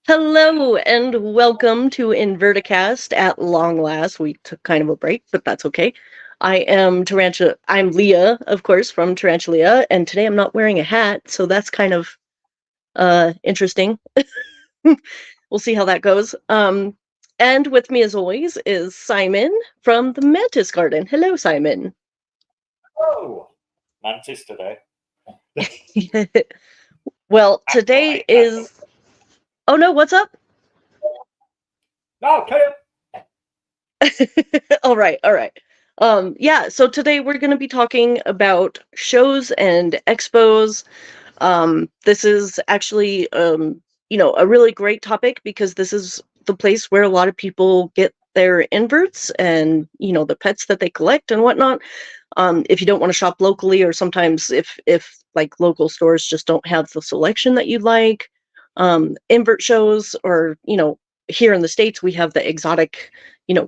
Hello and welcome to InvertiCast at long last. We took kind of a break, but that's okay. I'm Leah, of course, from Tarantula, and today I'm not wearing a hat, so that's kind of interesting. We'll see how that goes. And with me as always is Simon from the Mantis Garden. Hello, Simon. Oh, Mantis today. Well, today is. Oh no, what's up? No, All right. Yeah, so today we're going to be talking about shows and expos. This is actually, a really great topic because this is the place where a lot of people get their inverts and, the pets that they collect and whatnot. If you don't want to shop locally, or sometimes if like local stores just don't have the selection that you like, invert shows, or, here in the States, we have the exotic,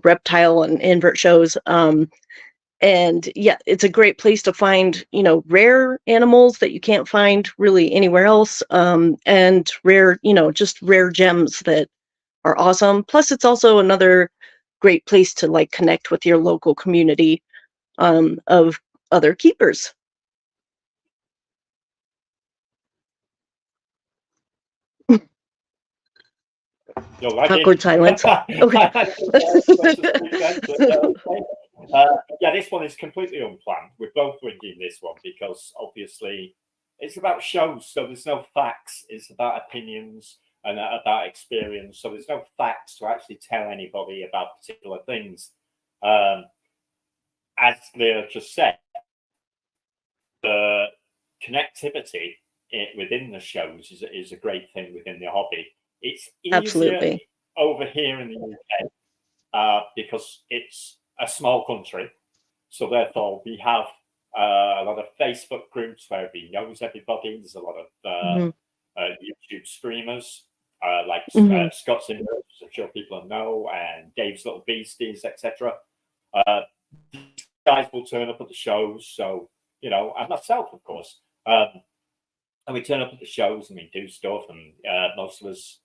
reptile and invert shows. And yeah, it's a great place to find, rare animals that you can't find really anywhere else. And rare, just rare gems that are awesome. Plus, it's also another great place to like connect with your local community of other keepers. you're lagging. Awkward silence. Okay. Yeah, this one is completely unplanned. We're both winging this one because obviously it's about shows, so there's no facts. It's about opinions and about experience. So there's no facts to actually tell anybody about particular things. As Leah just said, the connectivity within the shows is a great thing within the hobby. It's easier Absolutely. over here in the UK because it's a small country. So therefore, we have a lot of Facebook groups where everybody knows everybody. There's a lot of Mhm. YouTube streamers like Mhm. Scott's in, I'm sure people know, and Dave's Little Beasties, etc. These guys will turn up at the shows. So, and myself, of course. And we turn up at the shows and we do stuff, and most of us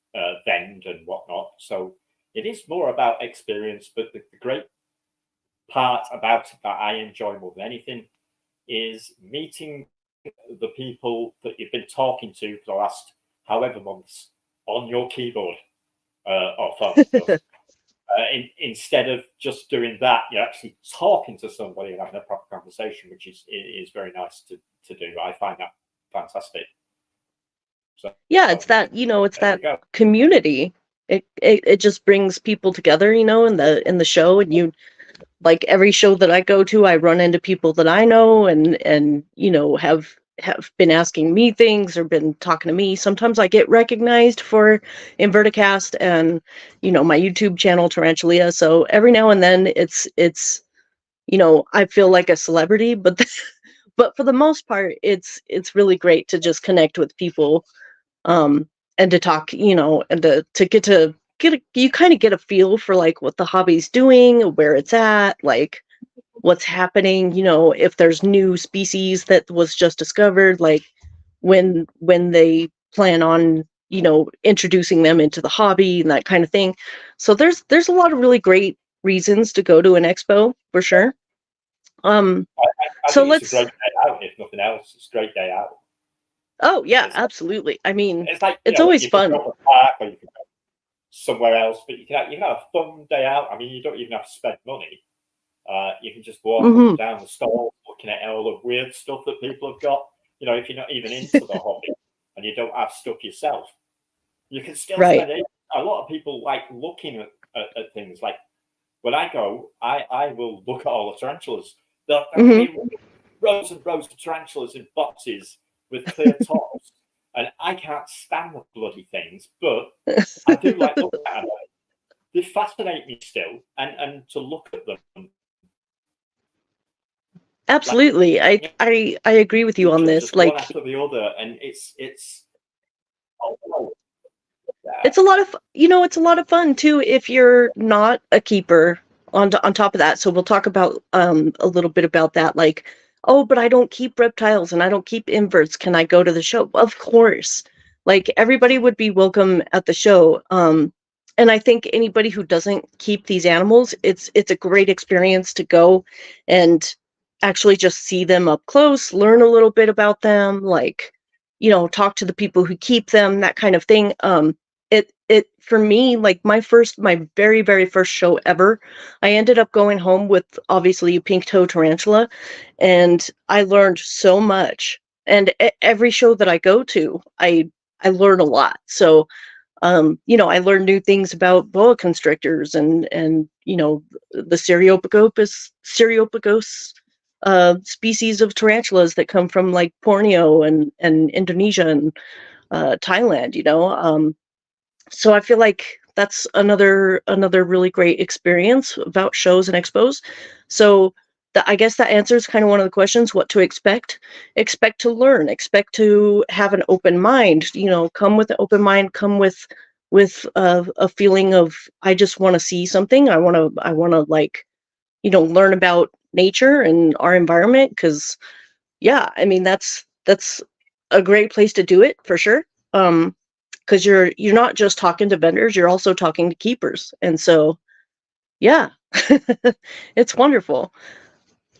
vend and whatnot. So it is more about experience, but the great part about it that I enjoy more than anything is meeting the people that you've been talking to for the last however months on your keyboard or phone stuff. Instead of just doing that, you're actually talking to somebody and having a proper conversation, which is very nice to do. I find that fantastic. So Yeah, it's that, it's there you that go. community. It just brings people together, in the show. And like every show that I go to, I run into people that I know, and have been asking me things or been talking to me. Sometimes I get recognized for InvertiCast and, my YouTube channel Tarantula. So every now and then I feel like a celebrity, but but for the most part, it's really great to just connect with people, um and to talk, and to you kind of get a feel for like what the hobby's doing, where it's at, like what's happening, if there's new species that was just discovered, like when they plan on, introducing them into the hobby and that kind of thing. So there's a lot of really great reasons to go to an expo for sure. um I so think it's a let's great day out. If nothing else, it's a great day out. Oh yeah, It's like, absolutely. I mean, it's like it's always you could fun. go to a park or you could go somewhere else, but you can have a fun day out. I mean, you don't even have to spend money. You can just walk up Hmm. and down the stalls, looking at all the weird stuff that people have got. If you're not even into the hobby and you don't have stuff yourself, you can still Right. spend it. A lot of people like looking at things. Like when I go, I will look at all the tarantulas. There'll Hmm. be rows and rows of tarantulas in boxes with clear tops, and I can't stand the bloody things, but I do like looking at them. They fascinate me still, and to look at them, like Absolutely. I agree with you on literally this. just one Like after the other, and it's oh, yeah. it's a lot of it's a lot of fun too if you're not a keeper. On top of that, so we'll talk about a little bit about that. Like, oh, but I don't keep reptiles and I don't keep inverts. Can I go to the show? Of course. Like everybody would be welcome at the show. And I think anybody who doesn't keep these animals, it's a great experience to go and actually just see them up close, learn a little bit about them, like, talk to the people who keep them, that kind of thing. It for me, like my very, very first show ever, I ended up going home with obviously a pink toe tarantula, and I learned so much. And every show that I go to, I learn a lot. So, I learned new things about boa constrictors and the Cereopagos species of tarantulas that come from like Borneo and Indonesia and Thailand. So I feel like that's another really great experience about shows and expos. So I guess that answers kind of one of the questions: what to expect. Expect to learn. Expect to have an open mind. Come with an open mind. Come with a feeling of, I just want to see something. I want to like learn about nature and our environment, because yeah, I mean that's a great place to do it for sure. Because you're not just talking to vendors, you're also talking to keepers, and so yeah, it's wonderful. Oh,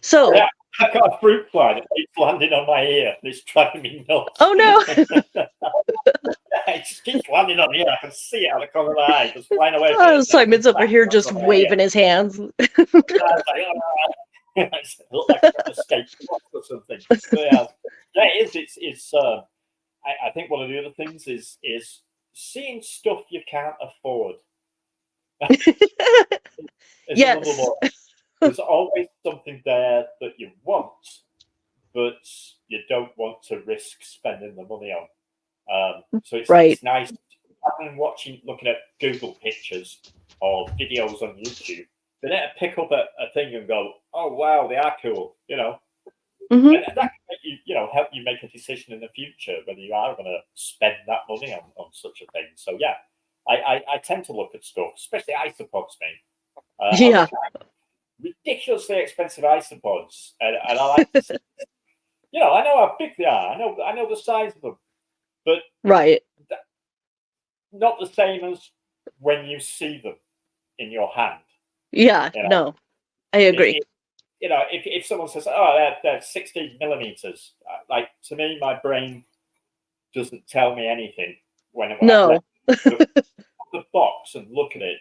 So yeah, I've got a fruit fly that keeps landing on my ear. It's driving me nuts. oh no. It just keeps landing on the ear. I can see it out of the corner of my eye, just flying away from it. Simon's over here just waving his hands. It looked like an escape or something. But, yeah, it is. It's. I think one of the other things is seeing stuff you can't afford. Yes. There's always something there that you want, but you don't want to risk spending the money on. So Right. it's nice. I've been looking at Google pictures or videos on YouTube. Then I pick up a thing and go, "Oh wow, they are cool," Mm-hmm. And that can make help you make a decision in the future whether you are going to spend that money on such a thing. So yeah, I tend to look at stuff, especially isopods, mate. Yeah. Ridiculously expensive isopods, and I like to see, I know how big they are. I know the size of them, but Right. not the same as when you see them in your hand. Yeah. No, I agree. If someone says, "Oh, they're 60 millimeters," like to me, my brain doesn't tell me anything when No. the box and look at it.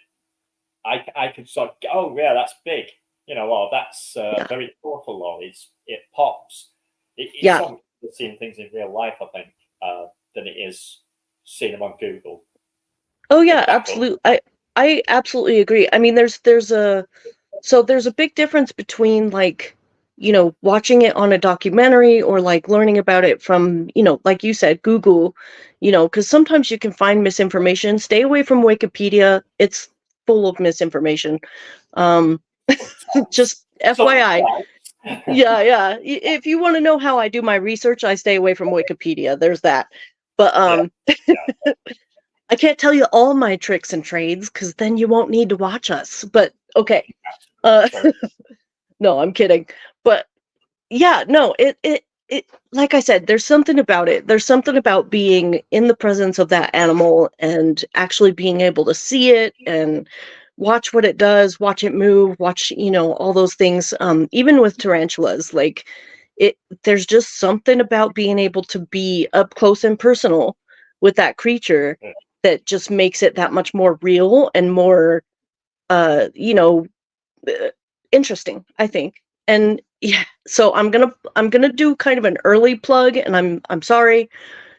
I can sort of go, "Oh yeah, that's big," or that's very powerful, or it pops. It's so much seeing things in real life, I think, than it is seeing them on Google. Oh yeah, absolutely. I absolutely agree. I mean, there's a big difference between like, watching it on a documentary or like learning about it from, like you said, Google, because sometimes you can find misinformation. Stay away from Wikipedia. It's full of misinformation. Just FYI. Yeah. If you want to know how I do my research, I stay away from Wikipedia. There's that. But I can't tell you all my tricks and trades because then you won't need to watch us. But okay. No, I'm kidding. But yeah, no, it like I said, there's something about it. There's something about being in the presence of that animal and actually being able to see it and watch what it does, watch it move, watch, all those things. Even with tarantulas, like there's just something about being able to be up close and personal with that creature that just makes it that much more real and more uh, interesting, I think. And yeah, so I'm gonna do kind of an early plug, and I'm sorry.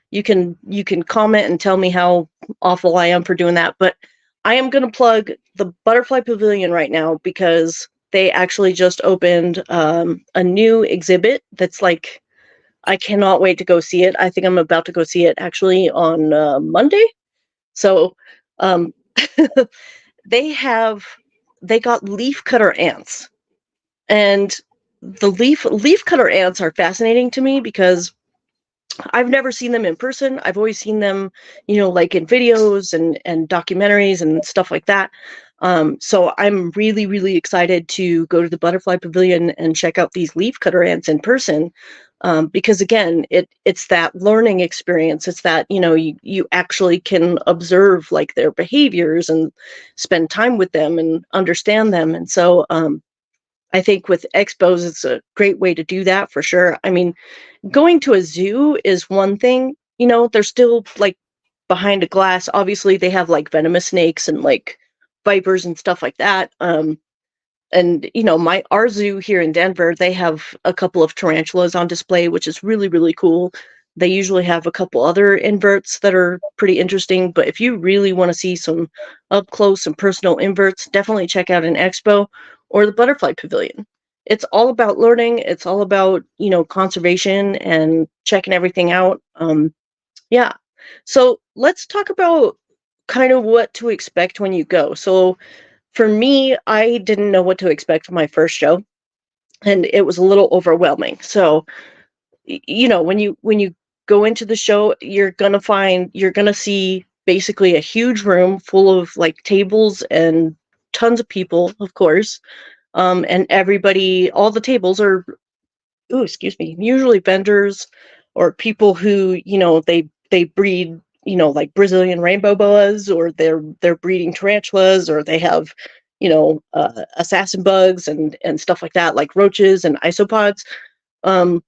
You can comment and tell me how awful I am for doing that, but I am gonna plug the Butterfly Pavilion right now because they actually just opened a new exhibit that's like, I cannot wait to go see it. I think I'm about to go see it actually on Monday. So um, they got leaf cutter ants, and the leaf cutter ants are fascinating to me because I've never seen them in person. I've always seen them, like in videos and documentaries and stuff like that. So I'm really, really excited to go to the Butterfly Pavilion and check out these leaf cutter ants in person. Because again, it's that learning experience. It's that, you actually can observe like their behaviors and spend time with them and understand them. And so I think with expos, it's a great way to do that for sure. I mean, going to a zoo is one thing, they're still like behind a glass. Obviously, they have like venomous snakes and like vipers and stuff like that. And our zoo here in Denver, they have a couple of tarantulas on display, which is really, really cool. They usually have a couple other inverts that are pretty interesting, but if you really want to see some up close and personal inverts, definitely check out an expo or the butterfly pavilion. It's all about learning. It's all about, conservation and checking everything out. Yeah. So let's talk about kind of what to expect when you go. So for me, I didn't know what to expect from my first show, and it was a little overwhelming. So, when you go into the show, you're gonna see basically a huge room full of like tables and tons of people, of course. And all the tables are, ooh, excuse me, usually vendors or people who, they breed, like Brazilian rainbow boas, or they're breeding tarantulas, or they have, assassin bugs and stuff like that, like roaches and isopods. Um,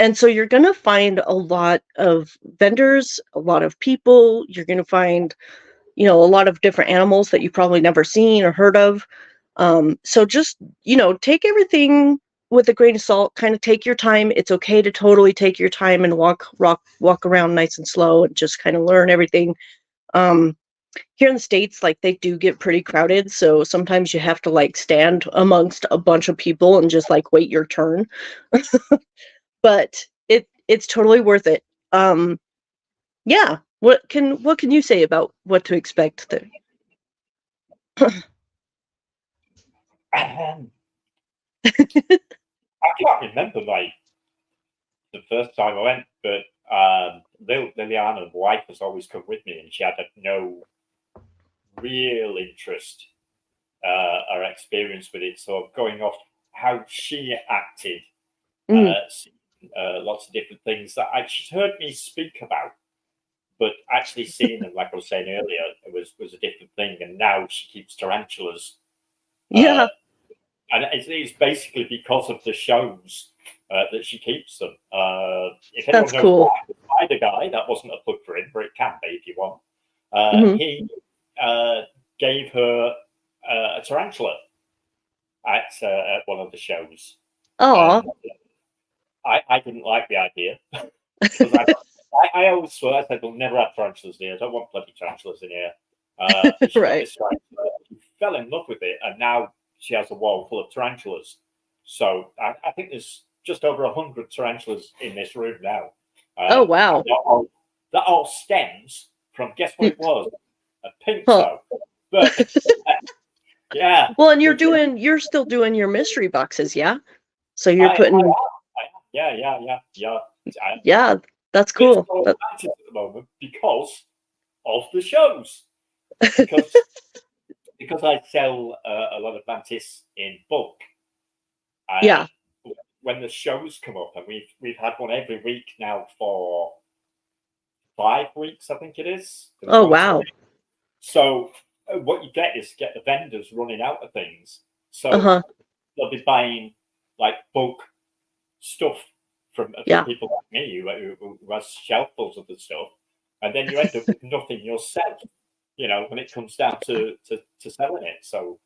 and so you're gonna find a lot of vendors, a lot of people. You're gonna find, a lot of different animals that you've probably never seen or heard of. So just, take everything with a grain of salt, kind of take your time. It's okay to totally take your time and walk around nice and slow and just kind of learn everything. Um, Here in the States, like they do get pretty crowded. So sometimes you have to like stand amongst a bunch of people and just like wait your turn. But it's totally worth it. Yeah. What can you say about what to expect there? I can't remember like the first time I went, but Liliana's wife has always come with me, and she had no real interest or experience with it. So going off how she acted, Mm, lots of different things that she's heard me speak about, but actually seeing them, like I was saying earlier, it was a different thing. And now she keeps tarantulas, uh, yeah, and it's basically because of the shows that she keeps them. If anyone that's knows cool. why, the spider guy, that wasn't a plug for him, but it can be if you want. Hmm. He gave her a tarantula at one of the shows, Oh, and I didn't like the idea because I always swear I said we'll never have tarantulas here. I don't want bloody tarantulas in here. And she got right. this tarantula. She fell in love with it, and now she has a wall full of tarantulas. So I think there's just over 100 tarantulas in this room now. Oh, And wow. that all stems from, guess what Hmm. it was? A pink Huh. toe. But yeah, Well, and it's, you're still doing your mystery boxes, yeah? So you're I putting, am. Yeah. yeah, that's Bit cool. slow at the moment because of the shows. Because I sell a lot of mantis in bulk, Yeah. and when the shows come up, and we've had one every week now for 5 weeks, I think it is. There was Oh, one wow. today. So what you get is the vendors running out of things. So Uh-huh. they'll be buying like bulk stuff from Yeah. people like me who has shelf fulls of the stuff, and then you end up with nothing yourself. When it comes down to selling it, so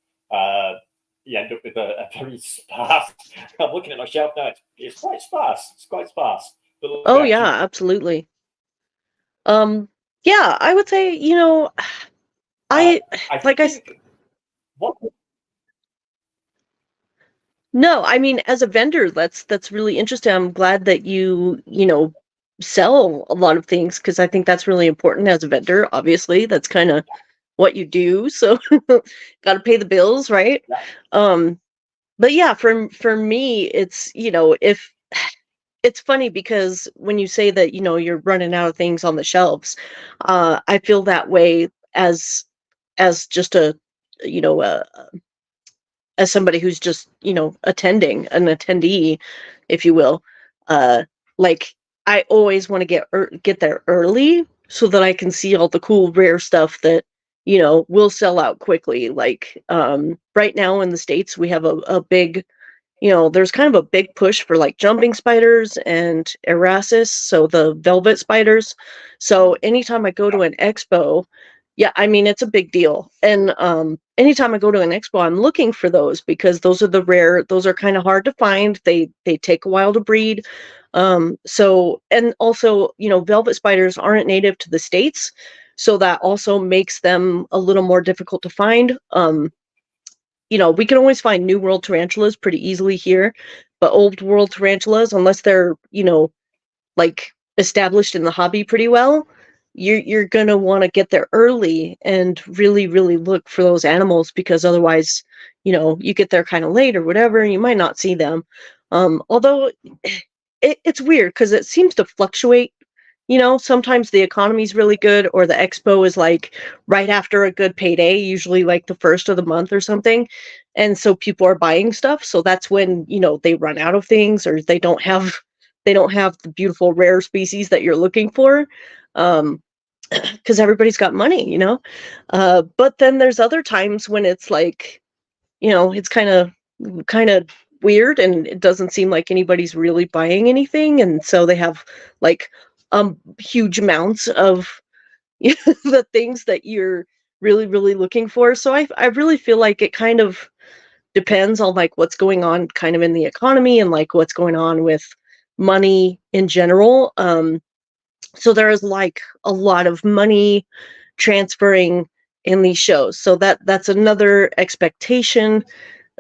you end up with a very sparse. I'm looking at my shelf now; it's quite sparse. It's quite sparse. But Oh, I yeah, keep. absolutely. Um, yeah, I would say, Uh, I I like I s- think what no, I mean, as a vendor, that's really interesting. I'm glad that you sell a lot of things because I think that's really important as a vendor. Obviously, that's kind of what you do. So, got to pay the bills, right? Um, but yeah, for me, if it's funny because when you say that, you're running out of things on the shelves, I feel that way as just you know, a as somebody who's just, attending, an attendee, if you will. like I always want to get there early so that I can see all the cool rare stuff that will sell out quickly. Like right now in the States, we have a big, there's kind of a big push for like jumping spiders and Erasmus, so the velvet spiders. So anytime I go to an expo, yeah, I mean it's a big deal. And anytime I go to an expo, I'm looking for those because those are kind of hard to find. They take a while to breed. So and also, velvet spiders aren't native to the States, so that also makes them a little more difficult to find. We can always find New World tarantulas pretty easily here, but Old World tarantulas, unless they're, like established in the hobby pretty well, you're gonna want to get there early and really, really look for those animals because otherwise, you get there kind of late or whatever, and you might not see them. Although it's weird because it seems to fluctuate. Sometimes the economy's really good or the expo is like right after a good payday, usually like the first of the month or something. And so people are buying stuff. So that's when, they run out of things or they don't have the beautiful rare species that you're looking for. Because everybody's got money. But then there's other times when it's like, it's kind of weird and it doesn't seem like anybody's really buying anything, and so they have like huge amounts of the things that you're really, really looking for. So I really feel like it kind of depends on like what's going on kind of in the economy and like what's going on with money in general. So there is like a lot of money transferring in these shows, so that's another expectation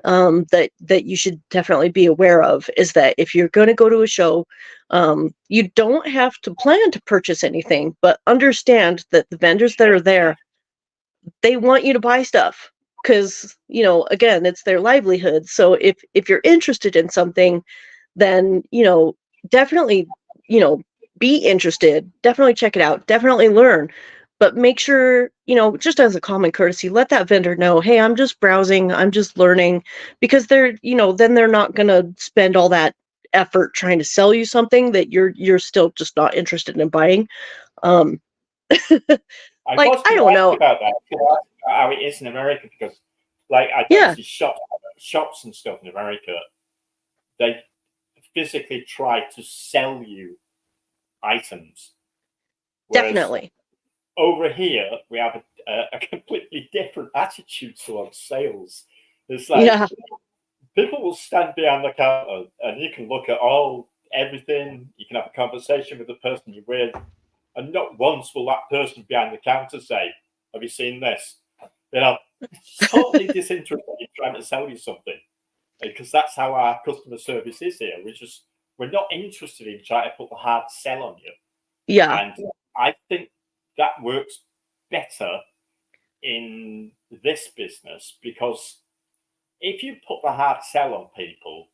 that you should definitely be aware of, is that if you're going to go to a show, you don't have to plan to purchase anything, but understand that the vendors that are there, they want you to buy stuff because again, it's their livelihood. So if you're interested in something, then definitely you know be interested, definitely check it out, definitely learn, but make sure, just as a common courtesy, let that vendor know, hey, I'm just browsing, I'm just learning, because then they're not going to spend all that effort trying to sell you something that you're still just not interested in buying. um I like, was I going to don't ask know. about that, how it is in America, because like I Yeah, noticed these shops and stuff in America, they physically try to sell you items, whereas definitely. over here we have a completely different attitude towards sales. It's like Yeah, people will stand behind the counter and you can look at everything, you can have a conversation with the person you're with, and not once will that person behind the counter say, have you seen this? Totally disinterested in trying to sell you something, because that's how our customer service is here. We're not interested in trying to put the hard sell on you. yeah, And I think that works better in this business, because if you put the hard sell on people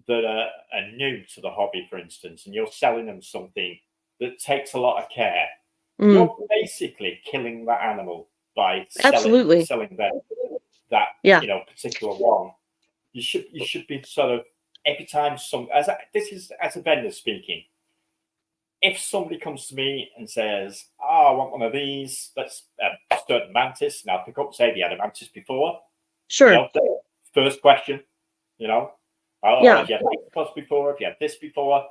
that are new to the hobby, for instance, and you're selling them something that takes a lot of care, mm, you're basically killing that animal by absolutely. selling them that Yeah, particular one. You should be sort of, every time this is as a vendor speaking. If somebody comes to me and says, "Oh, I want one of these," that's a certain mantis, and I'll pick up, say they had a mantis before. sure. First question, you know, oh, Yeah, have you had Expos before? Have you had this before?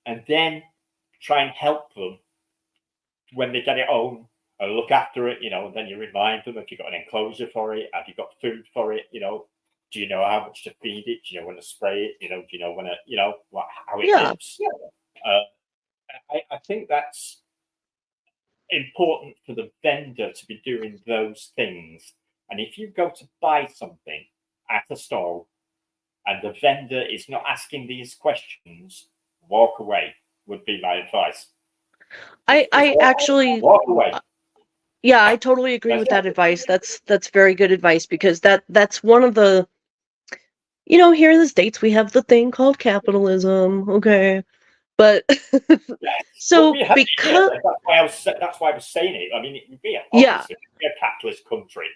And then try and help them when they get it home and look after it, and then you remind them, if you've got an enclosure for it, have you got food for it, do you know how much to feed it? Do you know when to spray it? Do you know when to, how it yeah. lives? Uh, I think that's important for the vendor to be doing those things. And if you go to buy something at a stall and the vendor is not asking these questions, walk away, would be my advice. Just I actually, walk away. yeah, I totally agree That's with that advice. That's very good advice because that's one of the, here in the States we have the thing called capitalism, okay? But But so we have it here. because That's why I was saying it. I mean, it would be yeah, obviously a capitalist country.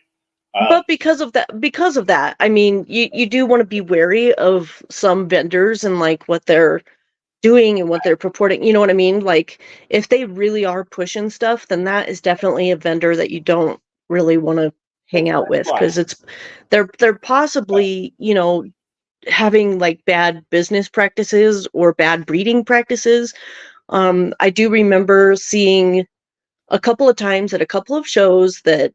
but because of that, I mean, you do want to be wary of some vendors and like what they're doing and what they're purporting. You know what I mean? Like, if they really are pushing stuff, then that is definitely a vendor that you don't really want to hang out with, Right. because they're possibly, having like bad business practices or bad breeding practices. I do remember seeing a couple of times at a couple of shows that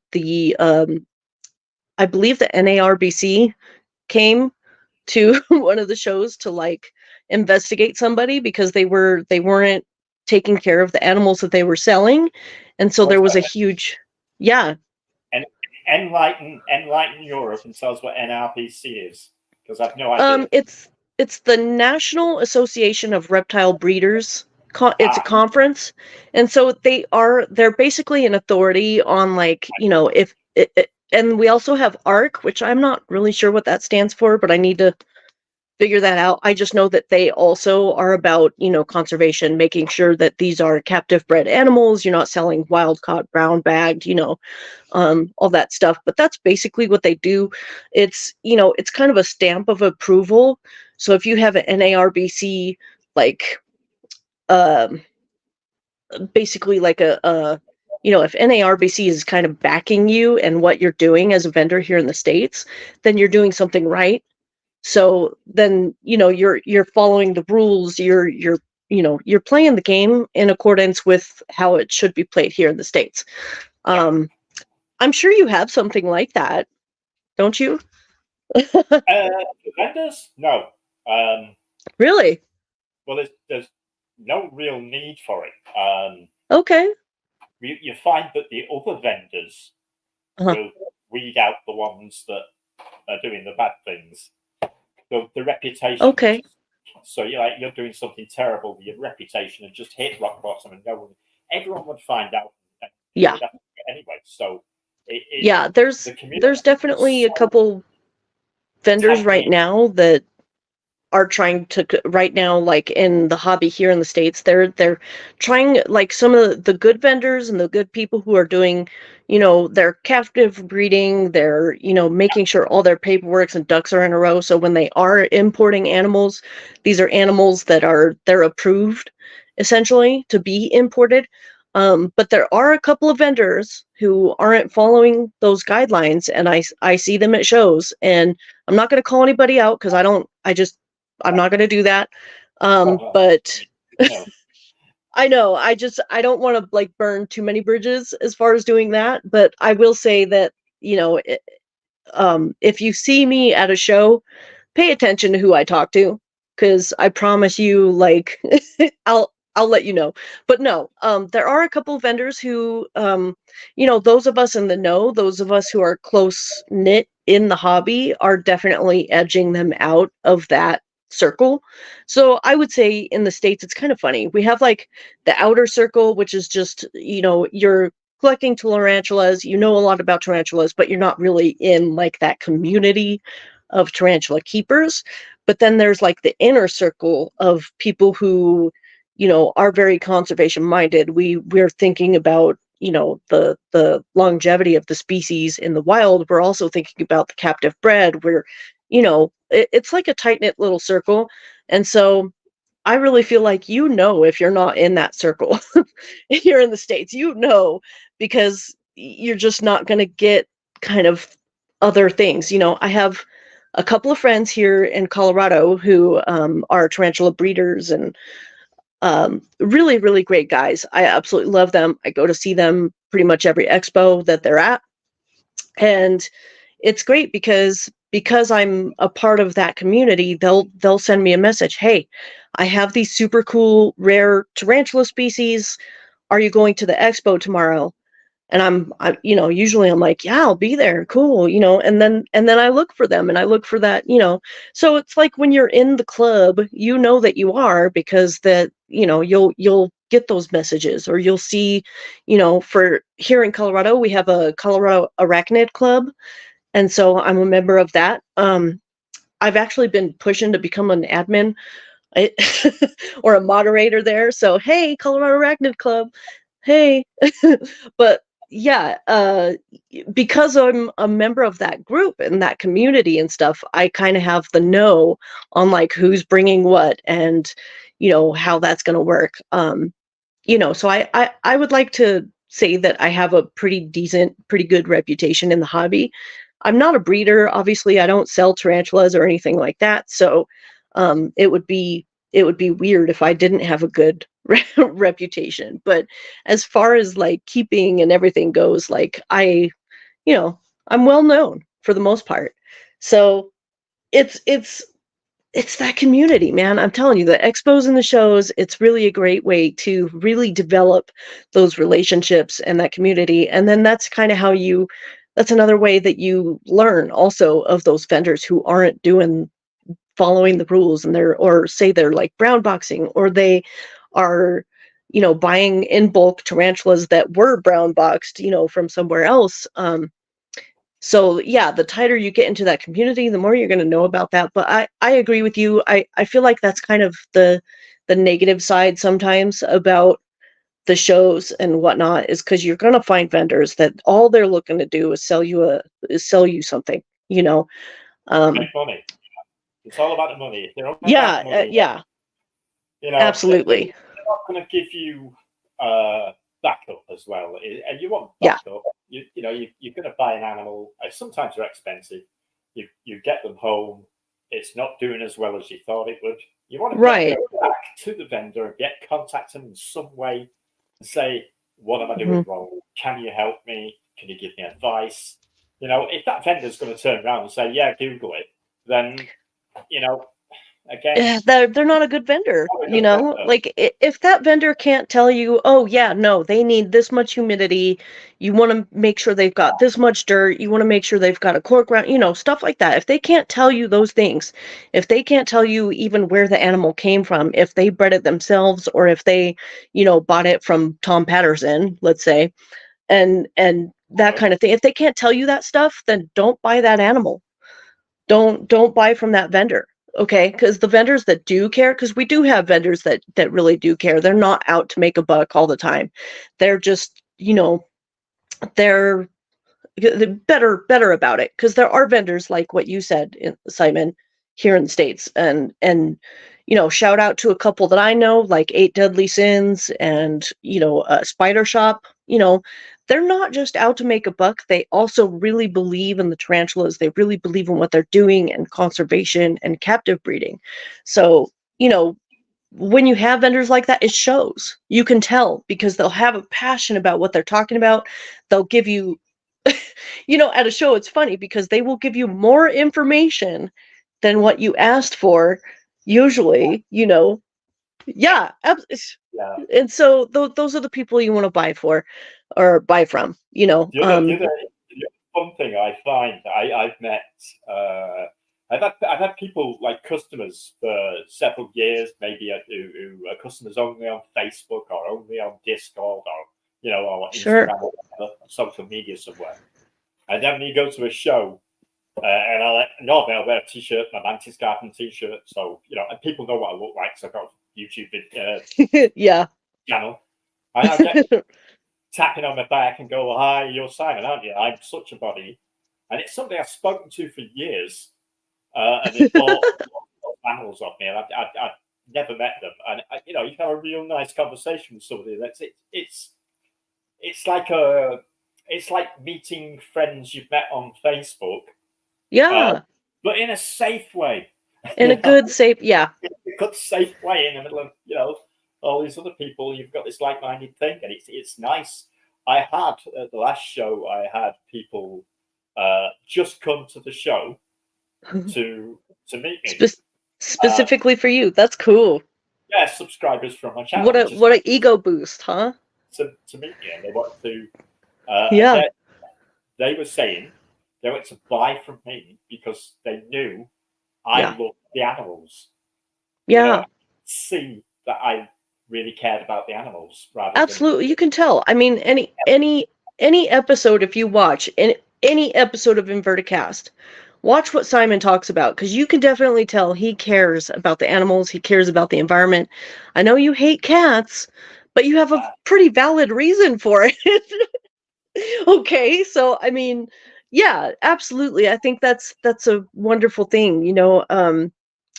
I believe the NARBC came to one of the shows to like investigate somebody because they weren't taking care of the animals that they were selling, and so there was a huge, yeah. And enlighten Europe and tell us what NRPC is, because I've no idea. It's the National Association of Reptile Breeders. It's a conference, and so they're basically an authority on, like, if and we also have ARC, which I'm not really sure what that stands for, but I need to figure that out. I just know that they also are about, conservation, making sure that these are captive bred animals. You're not selling wild caught, brown bagged, all that stuff. But that's basically what they do. It's kind of a stamp of approval. So if you have an NARBC, like, um, basically like if NARBC is kind of backing you and what you're doing as a vendor here in the States, then you're doing something right. So then, you're following the rules. You're playing the game in accordance with how it should be played here in the States. I'm sure you have something like that, don't you? Vendors? No. Really? Well, there's no real need for it. Okay. You find that the other vendors will weed out the ones that are doing the bad things. The reputation. Okay. So you're doing something terrible. Your reputation has just hit rock bottom, and everyone would find out. Yeah. Anyway, so there's definitely a couple vendors right now that are trying to, right now, like in the hobby here in the States, they're trying, like, some of the good vendors and the good people who are doing, their captive breeding, they're, making sure all their paperwork and ducks are in a row. So when they are importing animals, these are animals that they're approved essentially to be imported. But there are a couple of vendors who aren't following those guidelines, and I see them at shows, and I'm not going to call anybody out because I'm not going to do that. But I know, I don't want to, like, burn too many bridges as far as doing that. But I will say that, if you see me at a show, pay attention to who I talk to, because I promise you, like, I'll let you know. But no, there are a couple vendors who, those of us in the know, those of us who are close knit in the hobby, are definitely edging them out of that circle. So I would say in the States, it's kind of funny. We have, like, the outer circle, which is just, you're collecting tarantulas, a lot about tarantulas, but you're not really in, like, that community of tarantula keepers. But then there's, like, the inner circle of people who, are very conservation minded. We're thinking about, the longevity of the species in the wild. We're also thinking about the captive bred. It's like a tight knit little circle. And so I really feel like, if you're not in that circle here in the States, because you're just not going to get kind of other things. I have a couple of friends here in Colorado who are tarantula breeders, and really, really great guys. I absolutely love them. I go to see them pretty much every expo that they're at. And it's great because I'm a part of that community. They'll send me a message. Hey, I have these super cool rare tarantula species. Are you going to the expo tomorrow? And usually I'm like, yeah, I'll be there. Cool. And then I look for them, and I look for that, so it's like when you're in the club, that you are, because that, you'll get those messages, or you'll see, for here in Colorado, we have a Colorado Arachnid Club. And so I'm a member of that. I've actually been pushing to become an admin or a moderator there. So, hey, Colorado Arachnid Club. Hey. But because I'm a member of that group and that community and stuff, I kind of have the know on like who's bringing what and how that's going to work. So I would like to say that I have a pretty good reputation in the hobby. I'm not a breeder, obviously. I don't sell tarantulas or anything like that. So it would be weird if I didn't have a good reputation. But as far as like keeping and everything goes, like I'm well known for the most part. So it's that community, man. I'm telling you, the expos and the shows, it's really a great way to really develop those relationships and that community. And then that's kind of that's another way that you learn also of those vendors who aren't following the rules, and or say they're like brown boxing, or they are buying in bulk tarantulas that were brown boxed from somewhere else. So yeah, the tighter you get into that community, the more you're going to know about that. But I agree with you. I feel like that's kind of the negative side sometimes about the shows and whatnot, is because you're going to find vendors that all they're looking to do is sell you something. Make money. It's all about the money. If they're all Yeah, about money, yeah, they're absolutely. not going to give you backup as well. And you want Yeah. backup. You're going to buy an animal. Sometimes they're expensive. You get them home. It's not doing as well as you thought it would. You want to go back to the vendor and contact them in some way and say, what am I doing wrong? Can you help me? Can you give me advice? If that vendor's going to turn around and say, yeah, Google it, then, again, they're not a good vendor. Like if that vendor can't tell you, oh yeah, no, they need this much humidity, you want to make sure they've got this much dirt, you want to make sure they've got a cork ground, stuff like that. If they can't tell you those things, if they can't tell you even where the animal came from, if they bred it themselves, or if they bought it from Tom Patterson, let's say, and that kind of thing, if they can't tell you that stuff, then don't buy that animal. Don't buy from that vendor. Okay, because the vendors that do care, because we do have vendors that really do care. They're not out to make a buck all the time. They're just they're better about it, because there are vendors like what you said, Simon, here in the States, and shout out to a couple that I know, like Eight Deadly Sins and Spider Shop. They're not just out to make a buck. They also really believe in the tarantulas. They really believe in what they're doing, and conservation and captive breeding. So when you have vendors like that, it shows. You can tell, because they'll have a passion about what they're talking about. They'll give you at a show, it's funny because they will give you more information than what you asked for, usually. Yeah, and so those are the people you want to buy from. The other fun thing I find, I've met, I've had people like customers for several years, maybe who are customers only on Facebook or only on Discord, or or Instagram, or whatever, social media somewhere. And then when you go to a show, and normally I'll wear a t-shirt, my Mantis Garden t-shirt, so and people know what I look like, so I've got a YouTube channel. And I get tapping on my back and go, hi, you're Simon, aren't you? I'm such a body. And it's somebody I've spoken to for years, and they bought animals off me, and I've never met them. And you have a real nice conversation with somebody. It's like meeting friends you've met on Facebook. Yeah. But in a safe way. In a good, safe, yeah. In a good, safe way, in the middle of, all these other people. You've got this like-minded thing, and it's nice. I had, at the last show, I had people just come to the show to meet me. Specifically for you. That's cool. Yeah, subscribers from my channel. What an ego boost, huh? To meet me, and they want to... yeah. They were saying they went to buy from me because they knew I loved the animals. Yeah. See that I really cared about the animals. Absolutely, you can tell. I mean, any episode, if you watch any episode of InvertiCast, watch what Simon talks about, because you can definitely tell he cares about the animals. He cares about the environment. I know you hate cats, but you have a pretty valid reason for it. Okay, so I mean, yeah, absolutely. I think that's a wonderful thing, you know.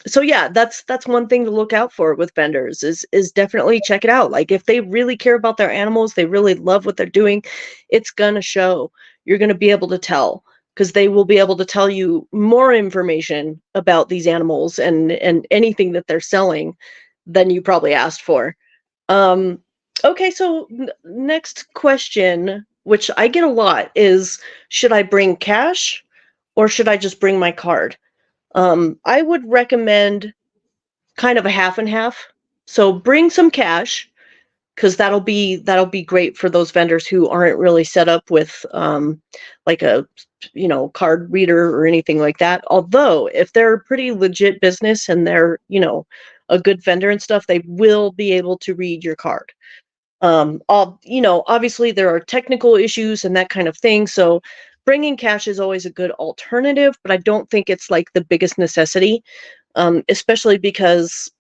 So yeah, that's one thing to look out for with vendors is definitely check it out. Like if they really care about their animals, they really love what they're doing, it's gonna show. You're gonna be able to tell because they will be able to tell you more information about these animals and anything that they're selling than you probably asked for. Um, okay, so next question, which I get a lot, is should I bring cash or should I just bring my card? I would recommend kind of a half and half. So bring some cash because that'll be great for those vendors who aren't really set up with like a card reader or anything like that. Although if they're a pretty legit business and they're a good vendor and stuff, they will be able to read your card. Obviously there are technical issues and that kind of thing, so bringing cash is always a good alternative, but I don't think it's like the biggest necessity, especially because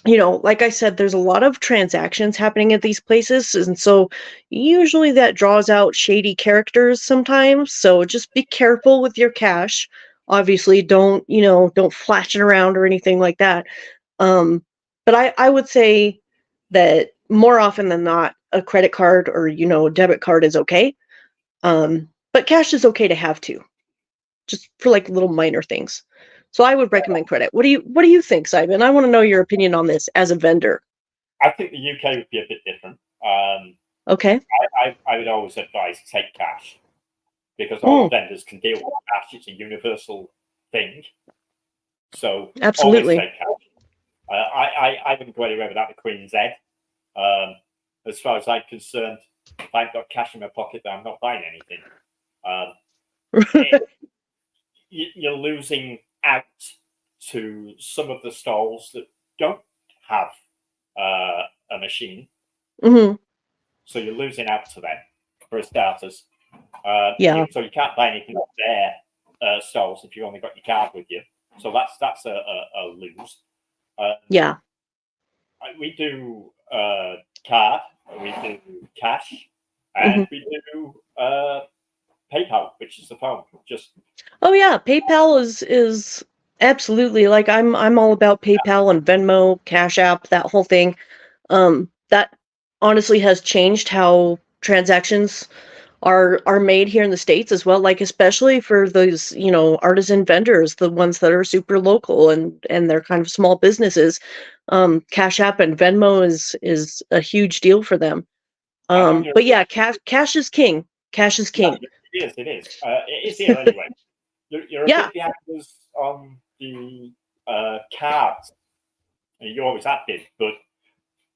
like I said, there's a lot of transactions happening at these places, and so usually that draws out shady characters sometimes. So just be careful with your cash. Obviously, don't flash it around or anything like that. But I would say that more often than not, a credit card or a debit card is okay. But cash is okay to have too, just for like little minor things. So I would recommend credit. What do you think, Simon? I want to know your opinion on this as a vendor. I think the UK would be a bit different. Okay. I would always advise take cash because all Mm, vendors can deal with cash. It's a universal thing. So always absolutely. take cash. I wouldn't go anywhere without the Queen's Head. As far as I'm concerned, if I've got cash in my pocket, then I'm not buying anything. Um, it, you're losing out to some of the stalls that don't have a machine. Hmm. So you're losing out to them for starters. Yeah. So you can't buy anything off their stalls if you've only got your card with you. So that's a lose. Yeah. We do card, we do cash, Hmm. and we do PayPal, which is the phone. Just Oh yeah, PayPal is absolutely, like I'm all about PayPal and Venmo, Cash App, that whole thing. That honestly has changed how transactions are made here in the States as well, like especially for those, artisan vendors, the ones that are super local and they're kind of small businesses. Cash App and Venmo is a huge deal for them. I know you're. But yeah, cash is king. Cash is No, king. it is. It is. It is here anyway. You're a Yeah. bit behind us on the cards. You always have been, but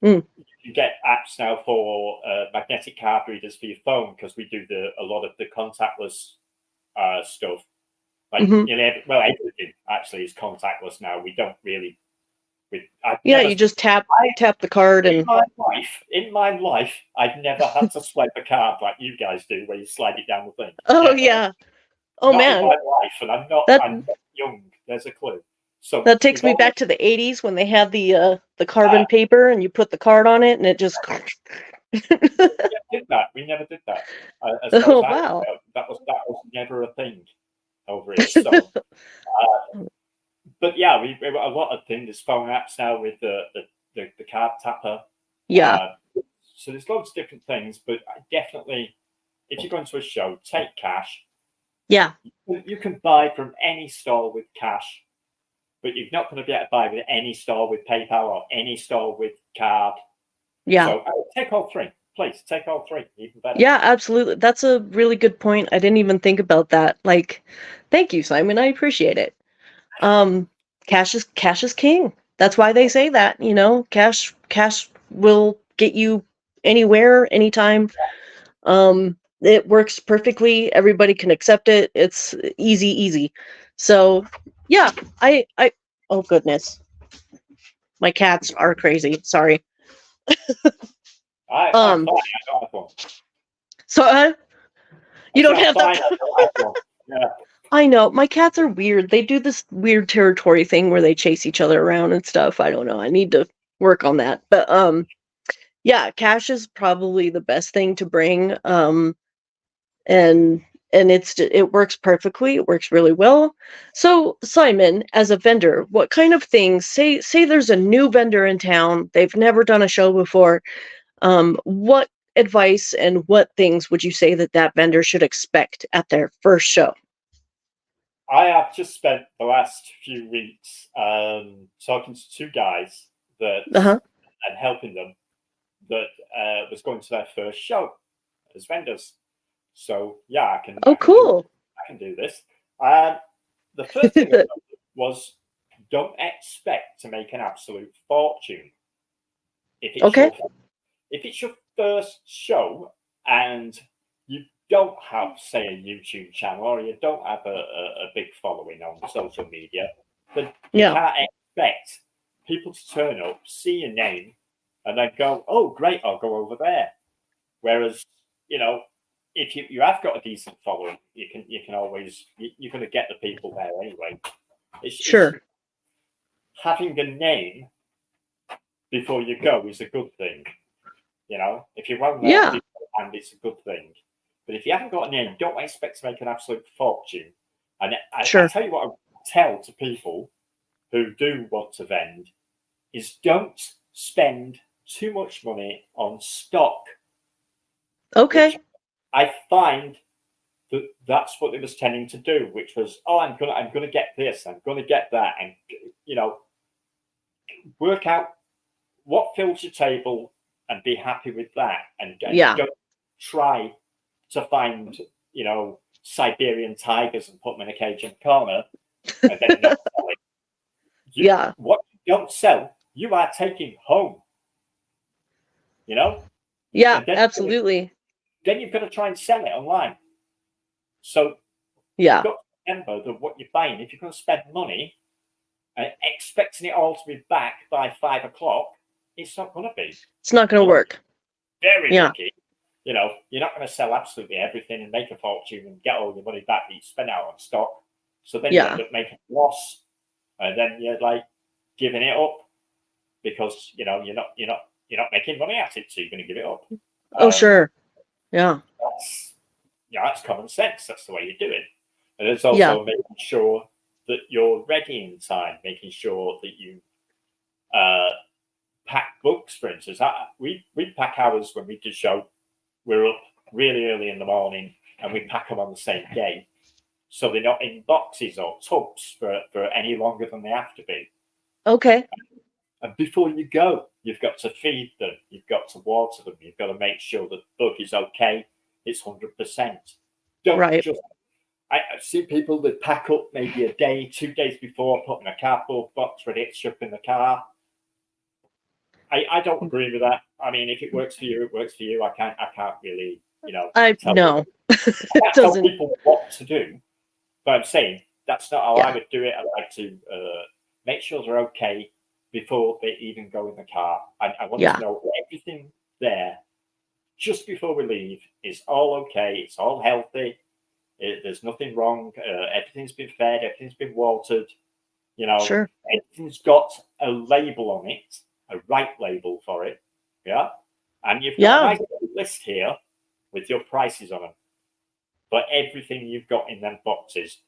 Mm, you get apps now for magnetic card readers for your phone because we do a lot of the contactless stuff. Like hmm. everything actually is contactless now. We don't really. I've Yeah, never you just tap the card in and my life, I've never had to swipe a card like you guys do, where you slide it down the thing. oh Never. yeah. Oh Not in man. my life, and That I'm not young. There's a clue. So that takes we've me always back to the 80s when they had the carbon paper and you put the card on it and it just did that. We never did that. As far as Oh I wow. know, that was never a thing over here. So, but yeah, we've a lot of things. There's phone apps now with the card tapper. Yeah. So there's loads of different things, but definitely, if you're going to a show, take cash. Yeah. You can buy from any store with cash, but you're not going to be able to buy with any store with PayPal or any store with card. Yeah. So take all three, please. Take all three, even better. Yeah, absolutely. That's a really good point. I didn't even think about that. Like, thank you, Simon. I appreciate it. Um, cash is king. That's why they say that, cash will get you anywhere, anytime. It works perfectly. Everybody can accept it. It's easy, easy. So, yeah, I oh goodness. My cats are crazy. Sorry. I'm Um, fine. I don't have one. so I you said don't I'm have that. fine. I don't have one. Yeah. I know. My cats are weird. They do this weird territory thing where they chase each other around and stuff. I don't know. I need to work on that. But yeah, cash is probably the best thing to bring. and it works perfectly. It works really well. So, Simon, as a vendor, what kind of things, say there's a new vendor in town, they've never done a show before, what advice and what things would you say that vendor should expect at their first show? I have just spent the last few weeks talking to two guys that and helping them that was going to their first show as vendors. So yeah, I can. Oh, cool. I can do this. The first thing was, don't expect to make an absolute fortune if it's your first show and you don't have, say, a YouTube channel or you don't have a big following on social media, then you can't expect people to turn up, see your name, and then go, "Oh, great, I'll go over there." Whereas, if you have got a decent following, you can always you're going to get the people there anyway. It's having a name before you go is a good thing. If you're well known and it's a good thing. But if you haven't got a name, don't expect to make an absolute fortune. And I tell you what I tell to people who do want to vend is don't spend too much money on stock. Okay. I find that's what it was tending to do, which was, I'm gonna get this, I'm gonna get that, and work out what fills your table and be happy with that, and don't try to find Siberian tigers and put them in a cage in the corner and then not sell it. What you don't sell, you are taking home. Yeah, absolutely. Then you've got to try and sell it online. So you've got to remember that what you're buying, if you're going to spend money expecting it all to be back by 5 o'clock, it's not going to be. It's not going to work. Very lucky. You're not going to sell absolutely everything and make a fortune and get all your money back that you spent out on stock. So then you end up making a loss, and then you're like giving it up because you're not making money at it, so you're going to give it up. Oh, sure. Yeah. That's common sense. That's the way you do it. And it's also making sure that you're ready in time, making sure that you pack books, for instance. We pack ours when we do show. We're up really early in the morning and we pack them on the same day. So they're not in boxes or tubs for any longer than they have to be. Okay. And before you go, you've got to feed them. You've got to water them. You've got to make sure that the book is okay. It's 100%. Don't just... I've seen people that pack up maybe a day, 2 days before, put in a cardboard box ready to ship in the car. I don't agree with that. I mean, if it works for you, it works for you. I can't really, tell people what to do. But I'm saying that's not how I would do it. I like to make sure they're okay before they even go in the car. I want to know everything there just before we leave is all okay. It's all healthy. There's nothing wrong. Everything's been fed. Everything's been watered. Everything's got a label on it, a right label for it. Yeah. And you've got a nice list here with your prices on them. But everything you've got in them boxes,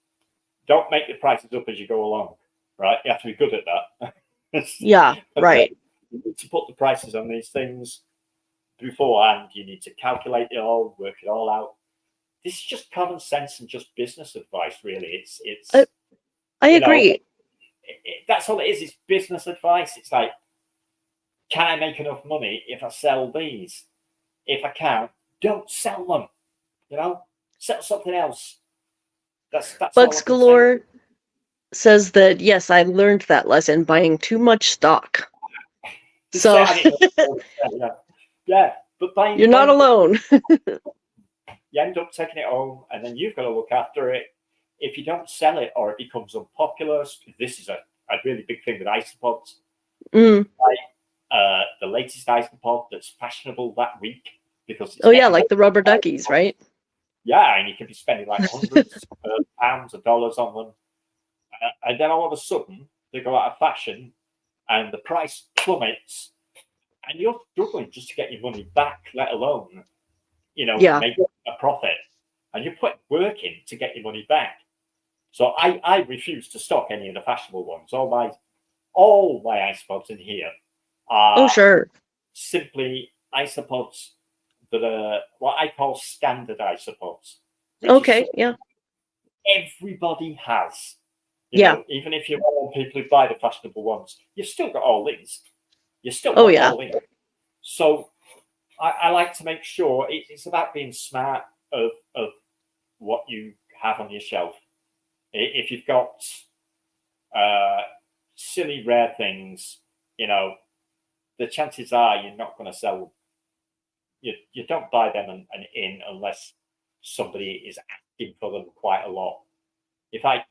don't make the prices up as you go along. Right? You have to be good at that. Right. You need to put the prices on these things beforehand. You need to calculate it all, work it all out. This is just common sense and just business advice, really. It's. I agree. That's all it is. It's business advice. It's like, can I make enough money if I sell these? If I can't, don't sell them. Sell something else. That's Bugs Galore says that, yes, I learned that lesson buying too much stock. So but buying, you're not alone. You end up taking it home, and then you've got to look after it. If you don't sell it or it becomes unpopular, this is a really big thing with isopods. The latest isopod that's fashionable that week because it's like the rubber duckies, right? Yeah, and you can be spending like hundreds of pounds or dollars on them, and then all of a sudden they go out of fashion, and the price plummets, and you're struggling just to get your money back, let alone make a profit. working to get your money back. So I refuse to stock any of the fashionable ones. All my isopods in here are sure. simply isopods that are what I call standard isopods, which Okay, is yeah. everybody has. Yeah. Even if you're one of the people who buy the fashionable ones, you've still got all these. You still Oh, got yeah. all these. So I like to make sure it's about being smart of what you have on your shelf. If you've got silly rare things, the chances are you're not going to sell them. You don't buy them and in unless somebody is asking for them quite a lot. If I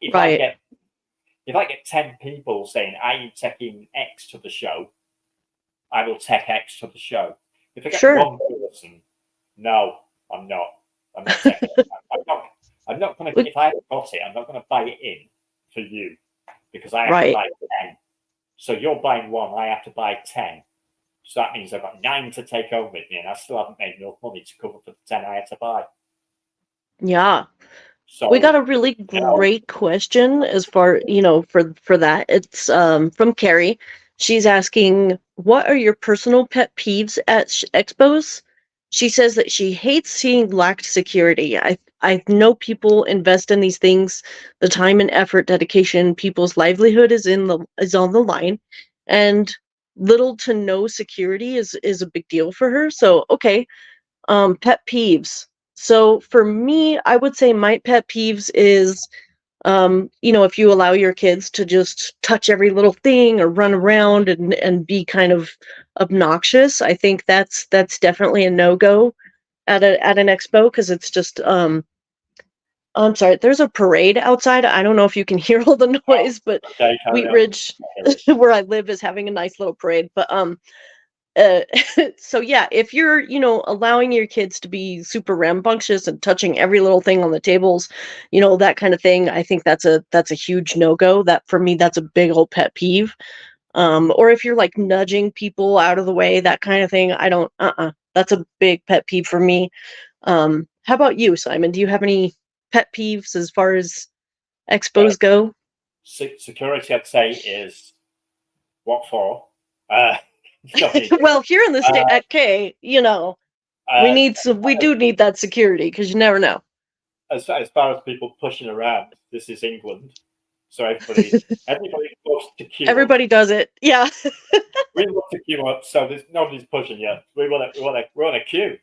get 10 people saying, "Are you taking X to the show?" I will take X to the show. If I get one person, no, I'm not. I'm not taking it. I'm not going to. If I haven't got it, I'm not going to buy it in for you because I have to buy 10. So you're buying one, I have to buy 10. So that means I've got 9 to take home with me, and I still haven't made enough money to cover for the 10 I had to buy. Yeah. So We got a really great question as far, for that. It's from Carrie. She's asking, what are your personal pet peeves at expos? She says that she hates seeing lacked security. I know people invest in these things, the time and effort, dedication, people's livelihood is on the line, and little to no security is a big deal for her. So, okay, pet peeves. So for me, I would say my pet peeves is, if you allow your kids to just touch every little thing or run around and be kind of obnoxious, I think that's definitely a no-go at an expo, because it's just I'm sorry, there's a parade outside. I don't know if you can hear all the noise, but Wheat Ridge, where I live, is having a nice little parade. But uh, so yeah, if you're, allowing your kids to be super rambunctious and touching every little thing on the tables, that kind of thing, I think that's a huge no-go. That, for me, that's a big old pet peeve. Or if you're like nudging people out of the way, that kind of thing, I don't, that's a big pet peeve for me. How about you, Simon? Do you have any pet peeves as far as expos go? Security, I'd say, is what for? Well, here in the state at K, we do need that security, because you never know. As far as people pushing around, this is England, so everybody loves to queue Everybody up. does it, yeah. We love to queue up, so nobody's pushing yet. We're on a queue.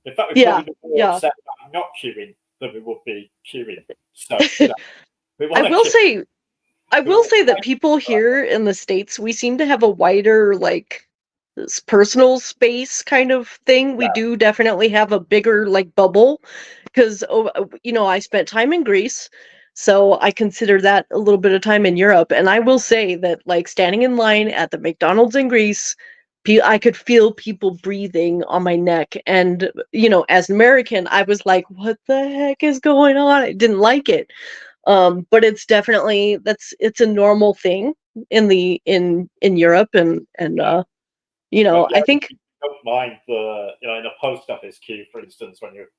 In fact, we're Yeah, probably more yeah. upset about not queuing than we would be queuing. So we I want to will queue. say, that people here in the States, we seem to have a wider, like, this personal space kind of thing. We do definitely have a bigger, like, bubble, because, I spent time in Greece, so I consider that a little bit of time in Europe. And I will say that, like, standing in line at the McDonald's in Greece, I could feel people breathing on my neck. And, as an American, I was like, what the heck is going on? I didn't like it. But it's definitely, it's a normal thing in Europe, and But yeah, I think, you don't mind in a post office queue, for instance, when you're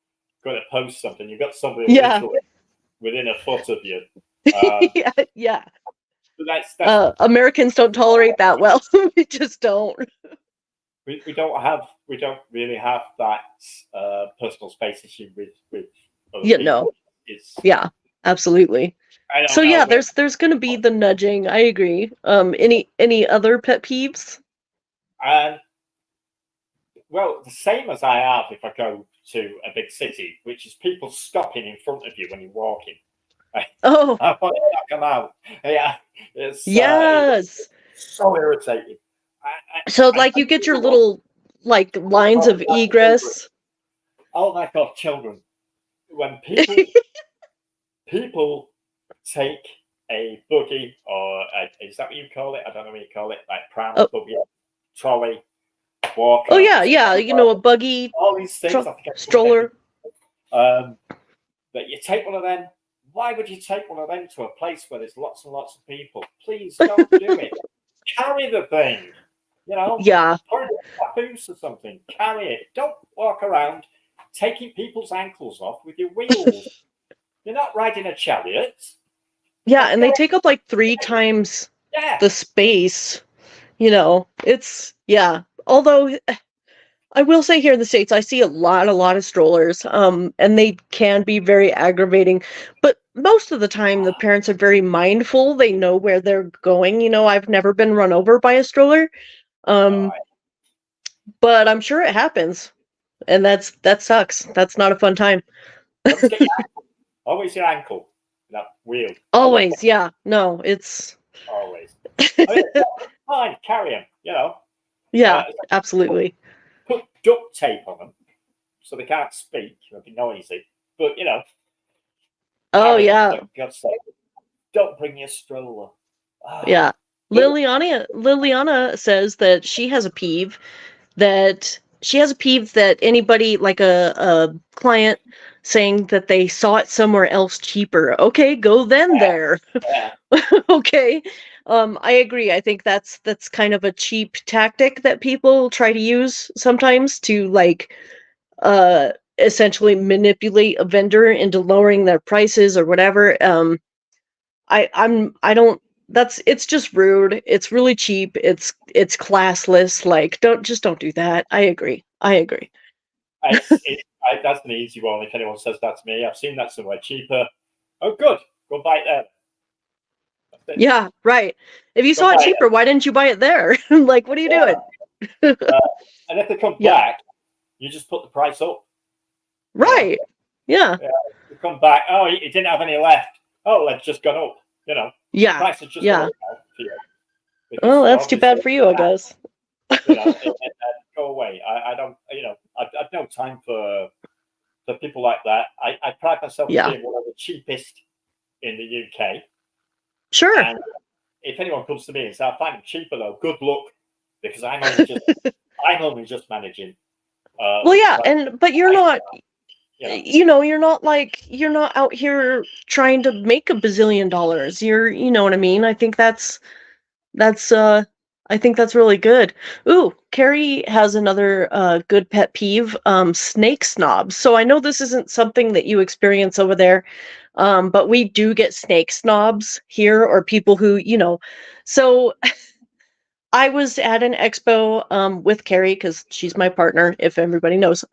going to post something, you've got somebody yeah. literally within a foot of you. Yeah. That's Americans don't tolerate that well. We just don't. we don't really have that personal space issue with other Yeah, people. no. It's Yeah, absolutely. I So don't yeah, know, but there's gonna be the nudging. I agree. Any other pet peeves? and well, the same as I have if I go to a big city, which is people stopping in front of you when you're walking. Oh, I want to knock them out. Yeah, it's yes. so irritating. So, I like, you think get your little, like, lines of children. egress. Oh my god, children! When people take a buggy or is that what you call it? I don't know what you call it, like pram, Oh, buggy, trolley, oh walker, yeah, yeah. A buggy, all these things. I think stroller. that you take one of them. Why would you take one of them to a place where there's lots and lots of people? Please don't do it. Carry the thing. Yeah, Put it in a papoose or something. Carry it. Don't walk around taking people's ankles off with your wheels. You're not riding a chariot. Yeah, and they take up like 3 times the space. It's, yeah. Although I will say here in the States, I see a lot of strollers, and they can be very aggravating. But most of the time, the parents are very mindful. They know where they're going. I've never been run over by a stroller, but I'm sure it happens, and that sucks. That's not a fun time. Don't get your ankle. Always your ankle. That wheel. Always, yeah. No, it's always. I mean, fine, carry them. Yeah, absolutely. Put duct tape on them so they can't speak. It'll be noisy. But Oh yeah. God's sake, don't bring your stroller. Yeah. Liliana says that she has a peeve that anybody, like a client, saying that they saw it somewhere else cheaper. Okay, go then there. Yeah. Okay. I agree. I think that's kind of a cheap tactic that people try to use sometimes to essentially manipulate a vendor into lowering their prices or whatever. I don't it's just rude. It's really cheap. It's classless. Like, don't do that. I agree. That's an easy one. If anyone says that to me, I've seen that somewhere cheaper. Oh, good. Go buy it there. Yeah, right. If you saw it cheaper, why didn't you buy it there? Like, what are you doing? And if they come back, you just put the price up. Right. Yeah. You come back. Oh, it didn't have any left. Oh, it's just gone up. Yeah. The price has just gone up for you. Well, that's too bad for you, I guess. Go away. I don't. I've no time for people like that. I pride myself on being one of the cheapest in the UK. Sure. And if anyone comes to me and says, "I find them cheaper," though, good luck, because I'm only just managing. Well, yeah, but you're not. You're not out here trying to make $1 bazillion. You know what I mean? I think that's really good. Ooh, Carrie has another good pet peeve, snake snobs. So I know this isn't something that you experience over there, but we do get snake snobs here, or people who, so I was at an expo with Carrie because she's my partner, if everybody knows.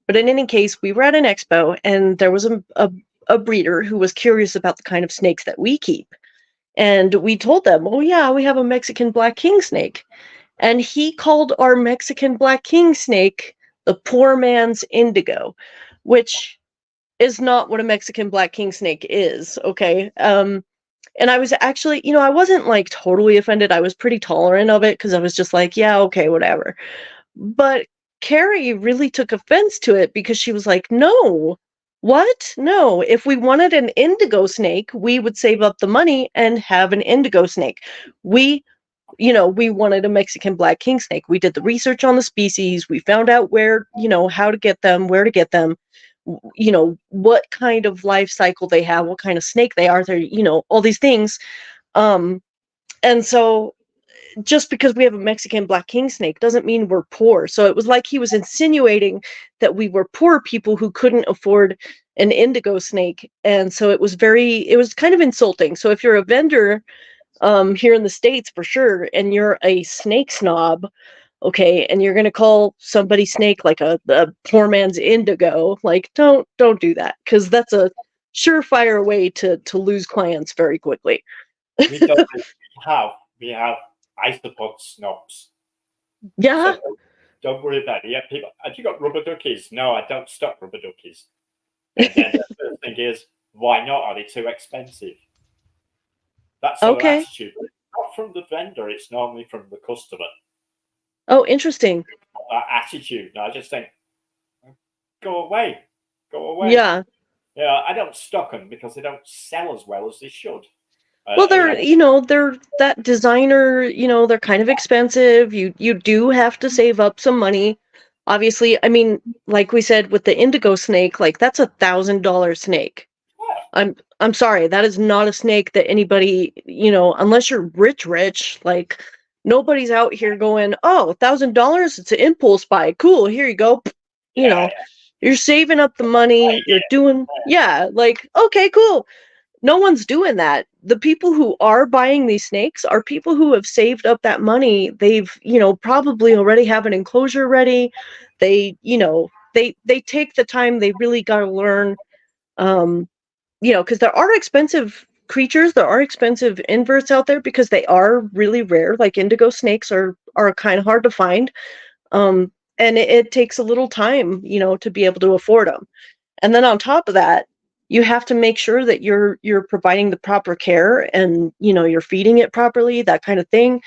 But in any case, we were at an expo, and there was a breeder who was curious about the kind of snakes that we keep. And we told them, oh yeah, we have a Mexican black king snake. And he called our Mexican black king snake the poor man's indigo, which is not what a Mexican black king snake is, okay? And I was actually, I wasn't like totally offended. I was pretty tolerant of it because I was just like, yeah, okay, whatever. But Carrie really took offense to it because she was like, no, what? No, if we wanted an indigo snake, we would save up the money and have an indigo snake. We wanted a Mexican black king snake. We did the research on the species. We found out where, how to get them, where to get them, what kind of life cycle they have, what kind of snake they are. They're, all these things. And so just because we have a Mexican black king snake doesn't mean we're poor. So it was like he was insinuating that we were poor people who couldn't afford an indigo snake. And so it was kind of insulting. So if you're a vendor here in the States, for sure, and you're a snake snob, okay, and you're going to call somebody snake like a poor man's indigo, like, don't do that, because that's a surefire way to lose clients very quickly. We don't we have isopod snobs. Yeah. So don't worry about it. Yeah, people, have you got rubber duckies? No, I don't stock rubber duckies. And then the first thing is, why not? Are they too expensive? That's their attitude. It's not from the vendor, it's normally from the customer. Oh, interesting. Attitude. No, I just think, go away. Yeah. Yeah, I don't stock them because they don't sell as well as they should. Well, they're that designer, they're kind of expensive. You do have to save up some money. Obviously, I mean, like we said with the indigo snake, like that's $1,000 snake. Yeah. I'm sorry, that is not a snake that anybody, unless you're rich, like nobody's out here going, oh, $1,000, it's an impulse buy. Cool, here you go. You're saving up the money. You're doing, yeah, like, okay, cool. No one's doing that. The people who are buying these snakes are people who have saved up that money. They've, probably already have an enclosure ready. They, they take the time. They really got to learn, because there are expensive creatures. There are expensive inverts out there because they are really rare. Like indigo snakes are kind of hard to find. And it takes a little time, to be able to afford them. And then on top of that, you have to make sure that you're providing the proper care and you're feeding it properly, that kind of thing.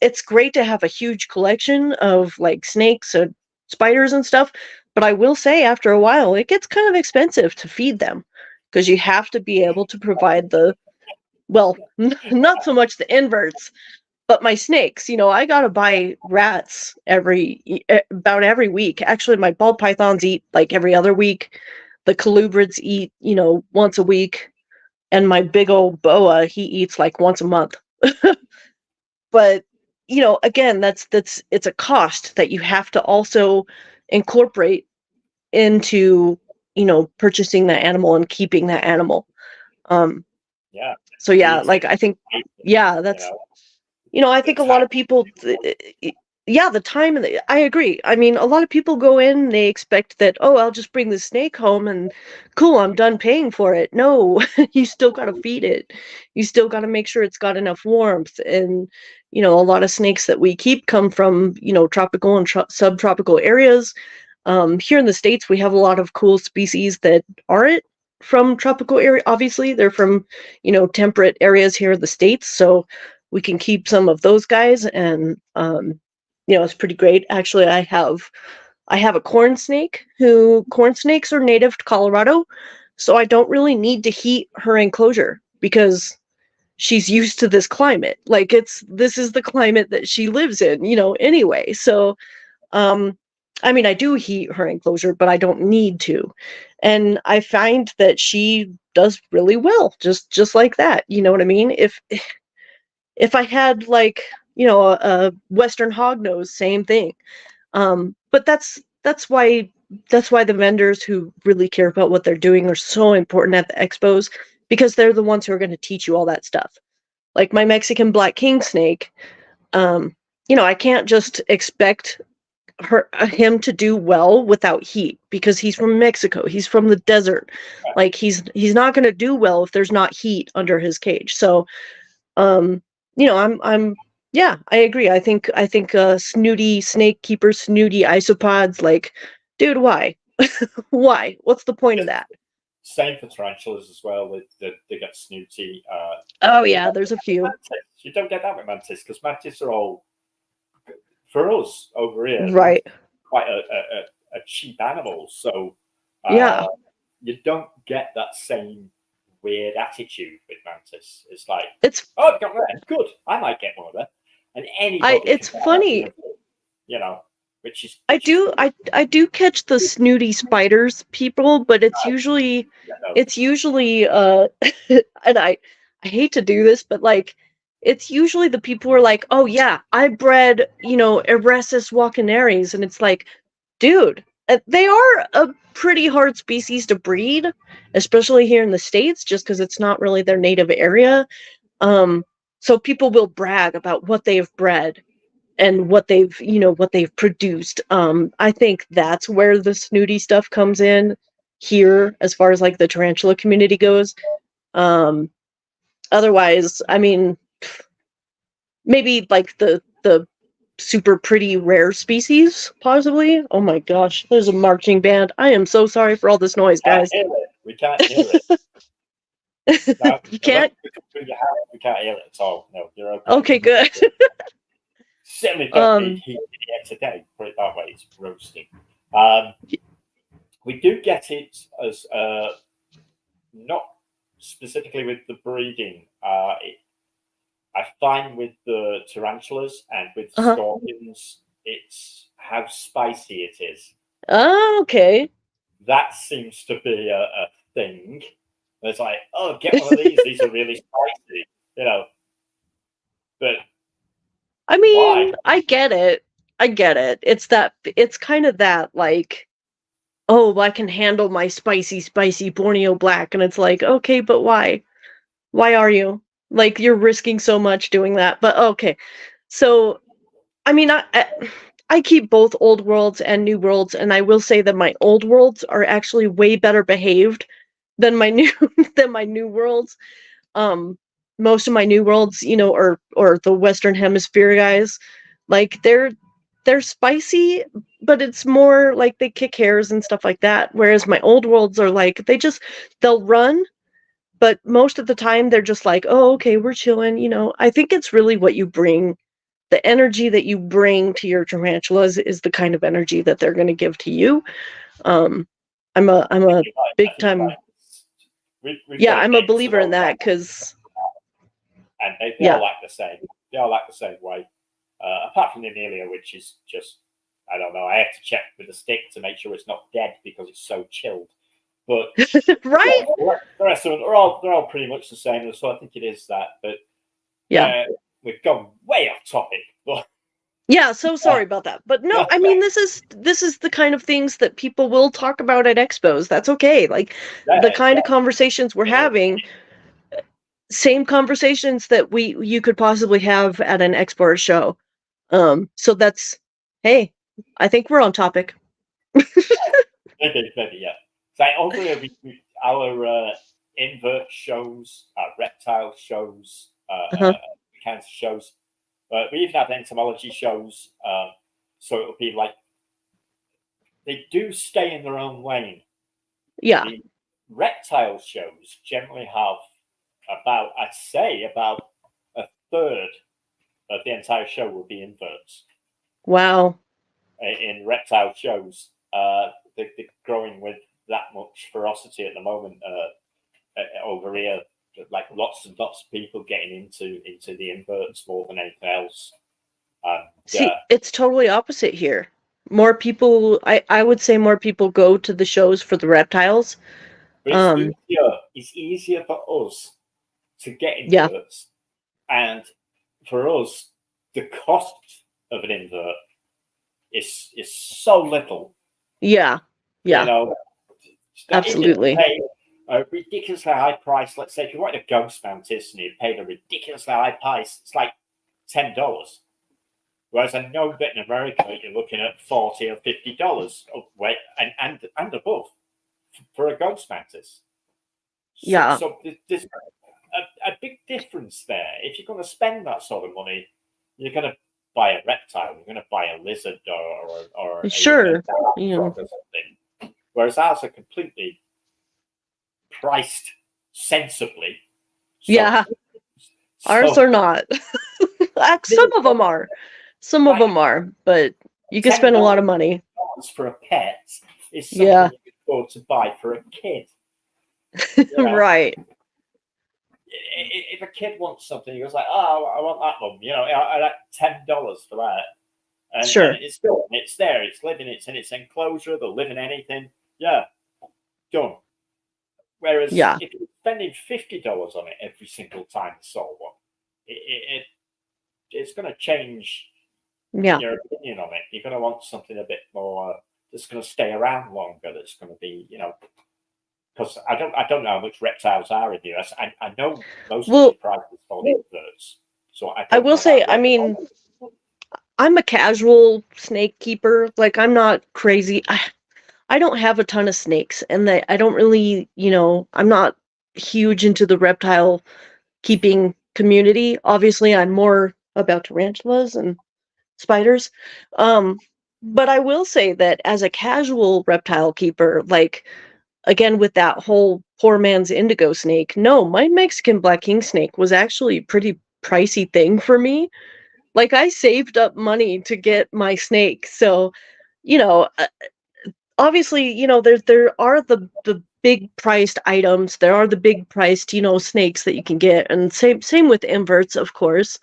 It's great to have a huge collection of like snakes and spiders and stuff, but I will say after a while it gets kind of expensive to feed them because you have to be able to provide well, not so much the inverts, but my snakes, I gotta buy rats about every week. Actually, my ball pythons eat like every other week. The colubrids eat, once a week, and my big old boa, he eats like once a month. But again, that's it's a cost that you have to also incorporate into purchasing that animal and keeping that animal. Yeah. So yeah, like I think, yeah, that's. I think a lot of people, yeah, the time, I agree. I mean, a lot of people go in, they expect that, oh, I'll just bring the snake home and cool, I'm done paying for it. No, you still got to feed it. You still got to make sure it's got enough warmth. And, a lot of snakes that we keep come from, tropical and subtropical areas. Here in the States, we have a lot of cool species that aren't from tropical area. Obviously, they're from, temperate areas here in the States. So, we can keep some of those guys, and it's pretty great. Actually, I have a corn snake. Corn snakes are native to Colorado, so I don't really need to heat her enclosure because she's used to this climate. Like this is the climate that she lives in, anyway. So I mean, I do heat her enclosure, but I don't need to. And I find that she does really well, just like that. You know what I mean? If I had like a Western hognose, same thing. But that's why the vendors who really care about what they're doing are so important at the expos because they're the ones who are going to teach you all that stuff. Like my Mexican black king snake, I can't just expect him to do well without heat because he's from Mexico. He's from the desert. Like he's not going to do well if there's not heat under his cage. So um I'm yeah, I agree. I think snooty snake keepers, snooty isopods, like, dude, why? Why? What's the point of that? Same for tarantulas as well. They get snooty. Oh yeah, there's a few. Mantis. You don't get that with mantis because mantis are all, for us over here, Right. quite a cheap animal. So Yeah. you don't get that same weird attitude with mantis. It's like, It's oh, I've got that. Good. I might get one of them. And anybody, it's funny. which is I do catch the snooty spiders people, but it's usually and I hate to do this, but like it's usually the people who are like, "Oh yeah, I bred, Eresus walkenaries." And it's like, dude, they are a pretty hard species to breed, especially here in the States just because it's not really their native area. So people will brag about what they've bred and what they've produced. I think that's where the snooty stuff comes in here as far as like the tarantula community goes. um Otherwise, I mean, maybe like the super pretty rare species possibly. Oh my gosh, there's a marching band. I am so sorry for all this noise, guys. we can't hear it. No, You can't. We can't hear it at all. No, you're okay. Okay, good. Certainly don't need heat here today. Put it that way, it's roasting. We do get it as not specifically with the breeding. I find with the tarantulas and with scorpions, it's how spicy it is. Oh, okay. That seems to be a thing. It's like, oh, get one of these. These are really spicy, But I mean, why? I get it. I get it. It's kind of that, like, oh, I can handle my spicy Borneo black. And it's like, okay, but why? Why are you? Like, you're risking so much doing that. But okay. So, I mean, I keep both old worlds and new worlds, and I will say that my old worlds are actually way better behaved than my new than my new worlds. Um, Most of my new worlds, or the Western Hemisphere guys, like they're spicy, but it's more like they kick hairs and stuff like that. Whereas my old worlds are like they'll run, but most of the time they're just like, oh, okay, we're chilling. I think it's really what you bring, the energy that you bring to your tarantulas is the kind of energy that they're going to give to you. Um, I'm a You're right. big I think you're time, right. We've yeah, got a I'm a mix of believer in all that that, because and they yeah, all like the same. They all like the same way. Apart from the Amelia, which is just, I don't know. I have to check with the stick to make sure it's not dead because it's so chilled. But right, the rest of them, they're all pretty much the same. So I think it is that. But yeah. we've gone way off topic. But Yeah, so sorry about that. But no, I mean this is the kind of things that people will talk about at expos. That's okay. Like yeah, the kind yeah, of conversations we're having, same conversations that you could possibly have at an expo or show. So that's, hey, I think we're on topic. maybe, yeah. So over here, our invert shows, our reptile shows, Uh-huh. cancer shows. We even have entomology shows. So it'll be like they do stay in their own lane. Yeah. The reptile shows generally have I'd say about a third of the entire show will be inverts. Wow. In reptile shows. They're growing with that much ferocity at the moment over here. Like lots and lots of people getting into the inverts more than anything else. See, it's totally opposite here. More people, I would say more people go to the shows for the reptiles. But it's easier. It's easier for us to get Yeah. inverts, and for us, the cost of an invert is so little. Yeah. You Yeah. know, if you Absolutely. pay a ridiculously high price, let's say if you wanted a ghost mantis and you paid a ridiculously high price, it's like $10. Whereas I know that in America you're looking at $40 or $50 and above for a ghost mantis. Yeah. So there's a big difference there. If you're going to spend that sort of money, you're going to buy a reptile, you're going to buy a lizard or Sure. a frog or something. Whereas ours are completely priced sensibly. Yeah. Ours are not. Some of them are. Some of them are, but you can spend a lot of money. For a pet is something Yeah. you can afford to buy for a kid. You know? Right. If a kid wants something, he goes like, "Oh, I want that one." I like $10 for that, and Sure. it's there, it's living, it's in its enclosure, they'll live in anything. Yeah, done. Whereas Yeah. if you're spending $50 on it every single time you saw one, it's going to change Yeah. your opinion on it. You're going to want something a bit more that's going to stay around longer. That's going to be, because I don't know how much reptiles are in the US. I know most of the prices for the inverts. So I will say, I mean, I'm a casual snake keeper. Like, I'm not crazy. I don't have a ton of snakes, and I don't really, I'm not huge into the reptile keeping community. Obviously, I'm more about tarantulas and spiders. But I will say that as a casual reptile keeper, like, again, with that whole poor man's indigo snake, no, my Mexican black king snake was actually a pretty pricey thing for me. Like, I saved up money to get my snake. So, you know, uh, obviously, there are the big priced items. There are the big priced, snakes that you can get, and same with inverts, of course.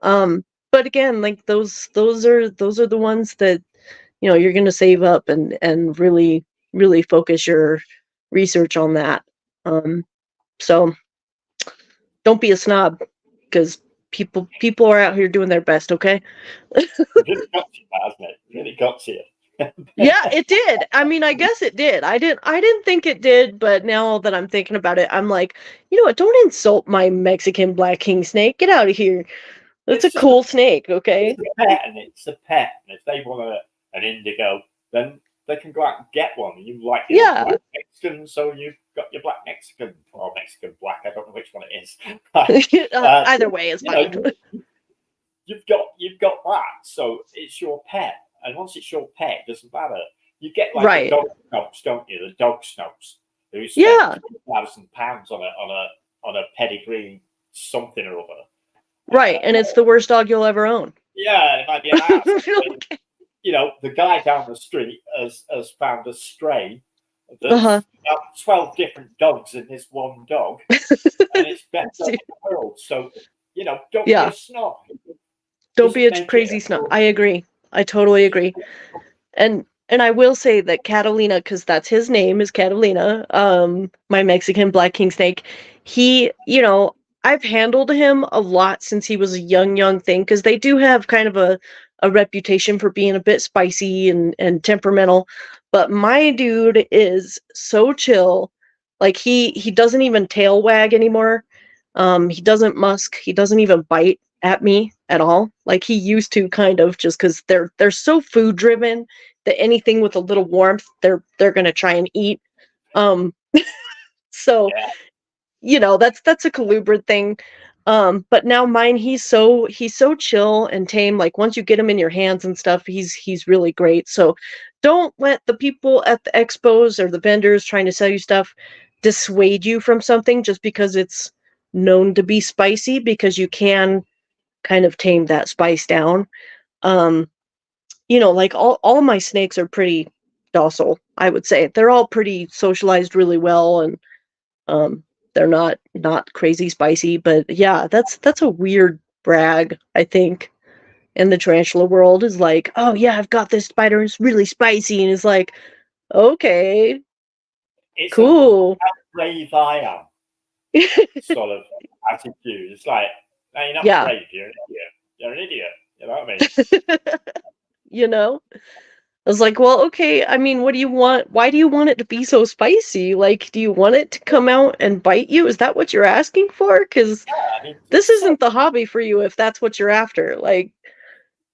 But again, like those are the ones that you're going to save up and really focus your research on that. So don't be a snob, because People are out here doing their best, okay? It really got to you, hasn't it? It really got to you. Yeah, it did. I mean, I guess it did. I didn't think it did, but now that I'm thinking about it, I'm like, you know what? Don't insult my Mexican black king snake. Get out of here. That's a It's just cool snake, okay? it's a pet, and it's a pet. And if they want an indigo, then they can go out and get one. You like your Yeah. black Mexican, so you've got your black Mexican or Mexican black. I don't know which one it is. Either way, it's You know, fine. you've got that, so it's your pet. And once it's your pet, it doesn't matter. You get like Right. the dog snobs, don't you? The dog snobs who Yeah. spend £1,000 on a pedigree something or other. Right, and it's the worst dog you'll ever own. Yeah, it might be an ass. You know, the guy down the street has found a stray that's about 12 different dogs in this one dog, and it's best in the world. So, you know, don't be a snob. Don't be a crazy snob. I agree. I totally agree. And I will say that Catalina, because that's his name, is Catalina, my Mexican black king snake. He, you know, I've handled him a lot since he was a young thing, because they do have kind of a reputation for being a bit spicy and temperamental. But my dude is so chill. Like he doesn't even tail wag anymore. He doesn't musk. He doesn't even bite at me at all. Like he used to, kind of, just because they're so food driven that anything with a little warmth they're gonna try and eat. So Yeah. you know, that's a colubrid thing. But now mine, he's so chill and tame. Like once you get him in your hands and stuff, he's really great. So don't let the people at the expos or the vendors trying to sell you stuff dissuade you from something just because it's known to be spicy, because you can kind of tame that spice down. You know, like all my snakes are pretty docile, I would say. They're all pretty socialized really well, and they're not crazy spicy. But yeah, that's a weird brag, I think, in the tarantula world, is like, oh yeah, I've got this spider, it's really spicy, and it's like, okay, It's cool. how brave I am sort of attitude. It's like, no, you're not Yeah. brave, you're an idiot. You're an idiot. You know what I mean? You know? I was like, well, okay, I mean, what do you want? Why do you want it to be so spicy? Like, do you want it to come out and bite you? Is that what you're asking for? Because Yeah, I mean, this isn't the hobby for you if that's what you're after. Like,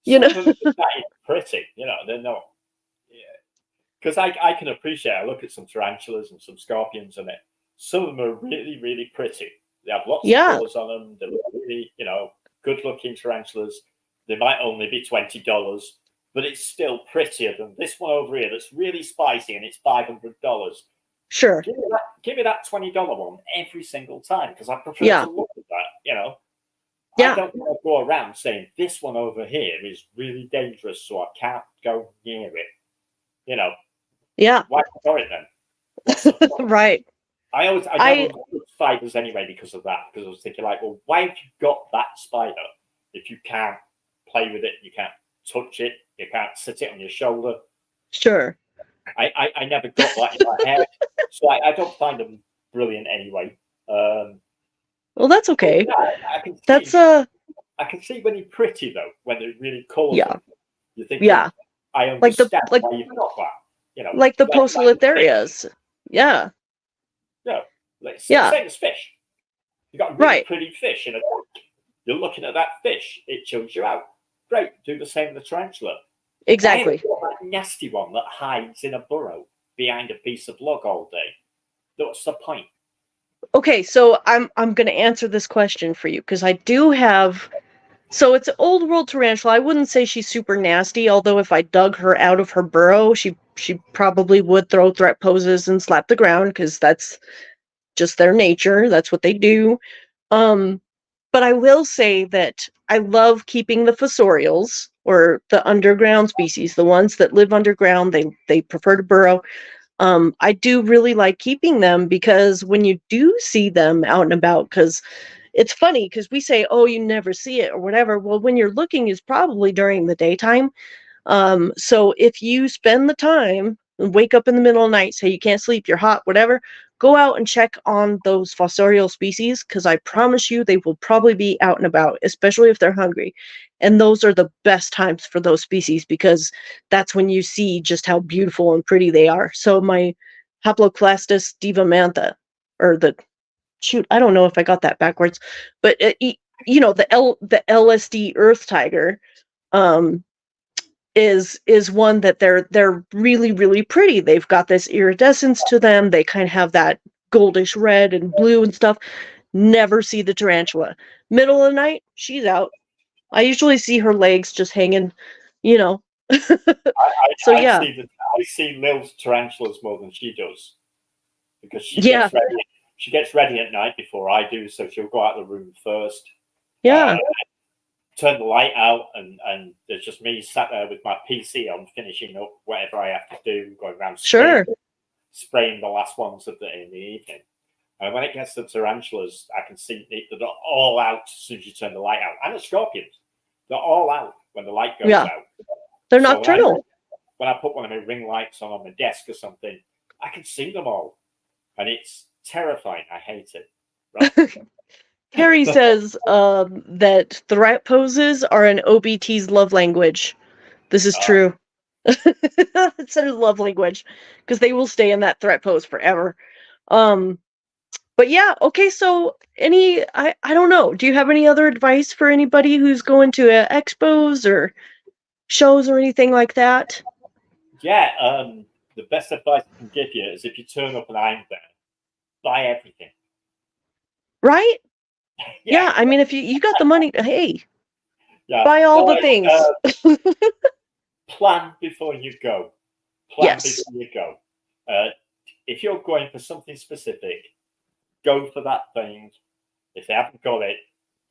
you know? some of them are not even pretty, you know, they're not. Yeah. Because I can appreciate, I look at some tarantulas and some scorpions, and some of them are really, really pretty. They have lots of colours on them. They're really, you know, good looking tarantulas. They might only be $20, but it's still prettier than this one over here that's really spicy, and it's $500. Sure. Give me that $20 one every single time, because I prefer to look at that, you know. Yeah. I don't want to go around saying this one over here is really dangerous, so I can't go near it. You know. Yeah. Why go it then? Right. I never looked spiders anyway because of that. Because I was thinking, like, well, why have you got that spider if you can't play with it, you can't touch it, you can't sit it on your shoulder? Sure. I never got that in my head, so I don't find them brilliant anyway. Well, that's okay. Yeah, I can see when you're pretty though, when they're really colourful. Yeah. You think, yeah, I understand why you've got that. You know, like the Poecilotherias. Yeah. Yeah. Same as fish. You got a really pretty fish in a tank. You're looking at that fish, it chills you out. Great, do the same with the tarantula. Exactly. That nasty one that hides in a burrow behind a piece of log all day. What's the point? Okay, so I'm going to answer this question for you, because I do have. So it's an old world tarantula. I wouldn't say she's super nasty, although if I dug her out of her burrow, she probably would throw threat poses and slap the ground, because that's just their nature. That's what they do. But I will say that I love keeping the fossorials, or the underground species, the ones that live underground. They prefer to burrow. I do really like keeping them, because when you do see them out and about, because it's funny, because we say, oh, you never see it or whatever. Well, when you're looking is probably during the daytime. So if you spend the time wake up in the middle of the night, say you can't sleep, you're hot, whatever, go out and check on those fossorial species, because I promise you they will probably be out and about, especially if they're hungry. And those are the best times for those species, because that's when you see just how beautiful and pretty they are. So my Haploclastus divamantha, or I don't know if I got that backwards, but the LSD earth tiger, is one that they're really, really pretty. They've got this iridescence to them. They kind of have that goldish red and blue and stuff. Never see the tarantula. Middle of the night, she's out. I usually see her legs just hanging, you know. So yeah. I see Lil's tarantulas more than she does, because she Yeah. gets ready. She gets ready at night before I do, so she'll go out of the room first. Yeah. Turn the light out, and there's just me sat there with my PC on, finishing up whatever I have to do, going around spraying the last ones in the evening. And when it gets to tarantulas, I can see they're all out as soon as you turn the light out. And the scorpions, they're all out when the light goes out. They're nocturnal. When I put one of my ring lights on my desk or something, I can see them all. And it's terrifying. I hate it. Right? Carrie says that threat poses are an OBT's love language. This is true. It's a love language, because they will stay in that threat pose forever. But yeah, okay, so I don't know. Do you have any other advice for anybody who's going to expos or shows or anything like that? Yeah, the best advice I can give you is, if you turn up and I'm there, buy everything. Right? Yeah, I mean, if you got the money, hey, buy all the things. Plan before you go. Before you go. If you're going for something specific, go for that thing. If they haven't got it,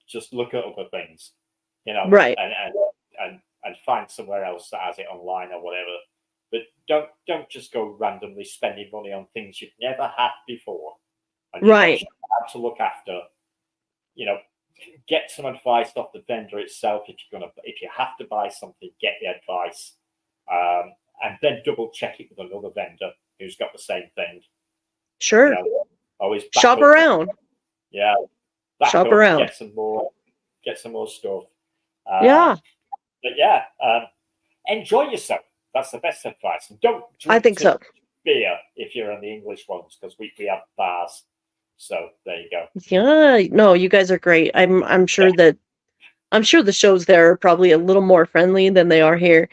just look at other things, right? And find somewhere else that has it online or whatever. But don't just go randomly spending money on things you've never had before. And right. You have to look after. Get some advice off the vendor itself. If you have to buy something, get the advice, and then double check it with another vendor who's got the same thing. Sure. Always shop around. Yeah. Shop around. Get some more stuff. But yeah, enjoy yourself. That's the best advice. And don't drink I think so. beer if you're on the English ones, because we have bars. So there you go. Yeah, no, you guys are great. I'm sure that the shows there are probably a little more friendly than they are here.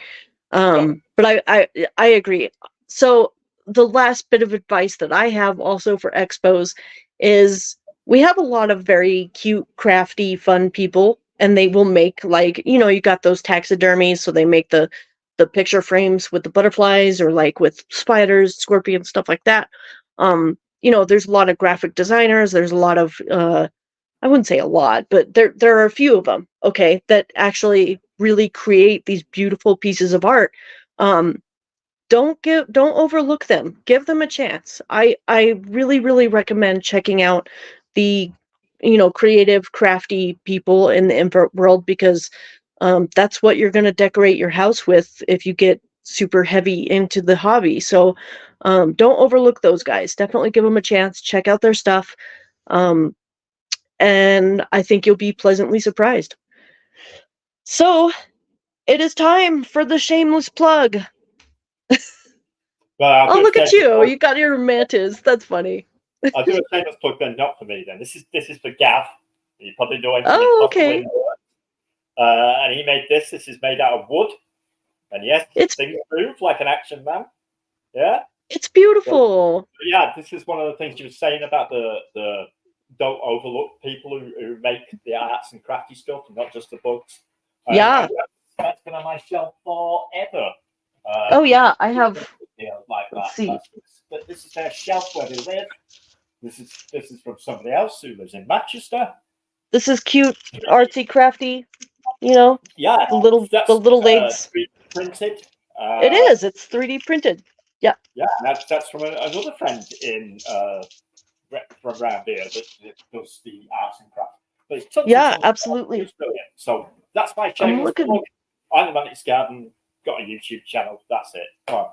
But I agree. So the last bit of advice that I have also for expos is, we have a lot of very cute, crafty, fun people, and they will make, like, you got those taxidermies, so they make the picture frames with the butterflies, or like with spiders, scorpions, stuff like that. There's a lot of graphic designers. There's a lot of I wouldn't say a lot, but there are a few of them, okay, that actually really create these beautiful pieces of art. Don't overlook them. Give them a chance. I really, really recommend checking out the creative, crafty people in the invert world, because that's what you're going to decorate your house with if you get super heavy into the hobby. So don't overlook those guys. Definitely give them a chance. Check out their stuff. And I think you'll be pleasantly surprised. So it is time for the shameless plug. Well, oh, look at you! You got your mantis. That's funny. I'll do a shameless plug then, not for me then. This is for Gav. You probably know him. Oh, okay. And he made this. This is made out of wood. And yes, things move like an action man. Yeah. It's beautiful. So, yeah, this is one of the things you were saying about the don't overlook people who make the arts and crafty stuff, and not just the books. Yeah. That's been on my shelf forever. Oh yeah, I have. Like that. Let's see. But this is their shelf where they live. This is from somebody else who lives in Manchester. This is cute, artsy, crafty. Yeah. The little legs. 3D printed. It is. It's 3D printed. Yeah. Yeah, that's from another friend in from around here that does the arts and crafts. But it's absolutely. It's brilliant. So that's my channel. I'm the Man It's Garden. Got a YouTube channel. That's it. Come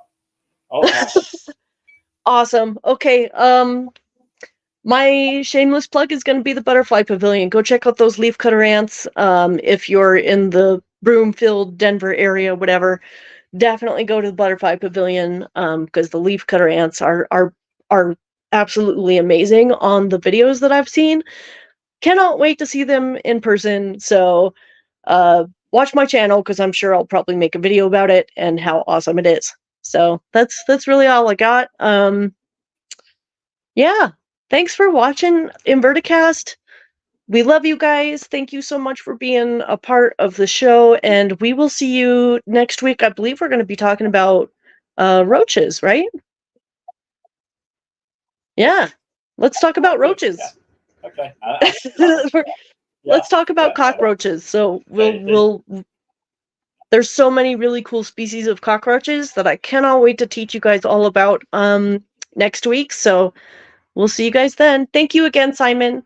Okay. Awesome. Okay. My shameless plug is going to be the Butterfly Pavilion. Go check out those leafcutter ants. If you're in the Broomfield, Denver area, whatever, definitely go to the Butterfly Pavilion because the leafcutter ants are absolutely amazing on the videos that I've seen. Cannot wait to see them in person. So watch my channel because I'm sure I'll probably make a video about it and how awesome it is. So that's really all I got. Yeah. Thanks for watching InvertiCast. We love you guys. Thank you so much for being a part of the show. And we will see you next week. I believe we're going to be talking about roaches, right? Yeah. Let's talk about roaches. Yeah. Okay. Let's talk about cockroaches. So there's so many really cool species of cockroaches that I cannot wait to teach you guys all about next week. So we'll see you guys then. Thank you again, Simon.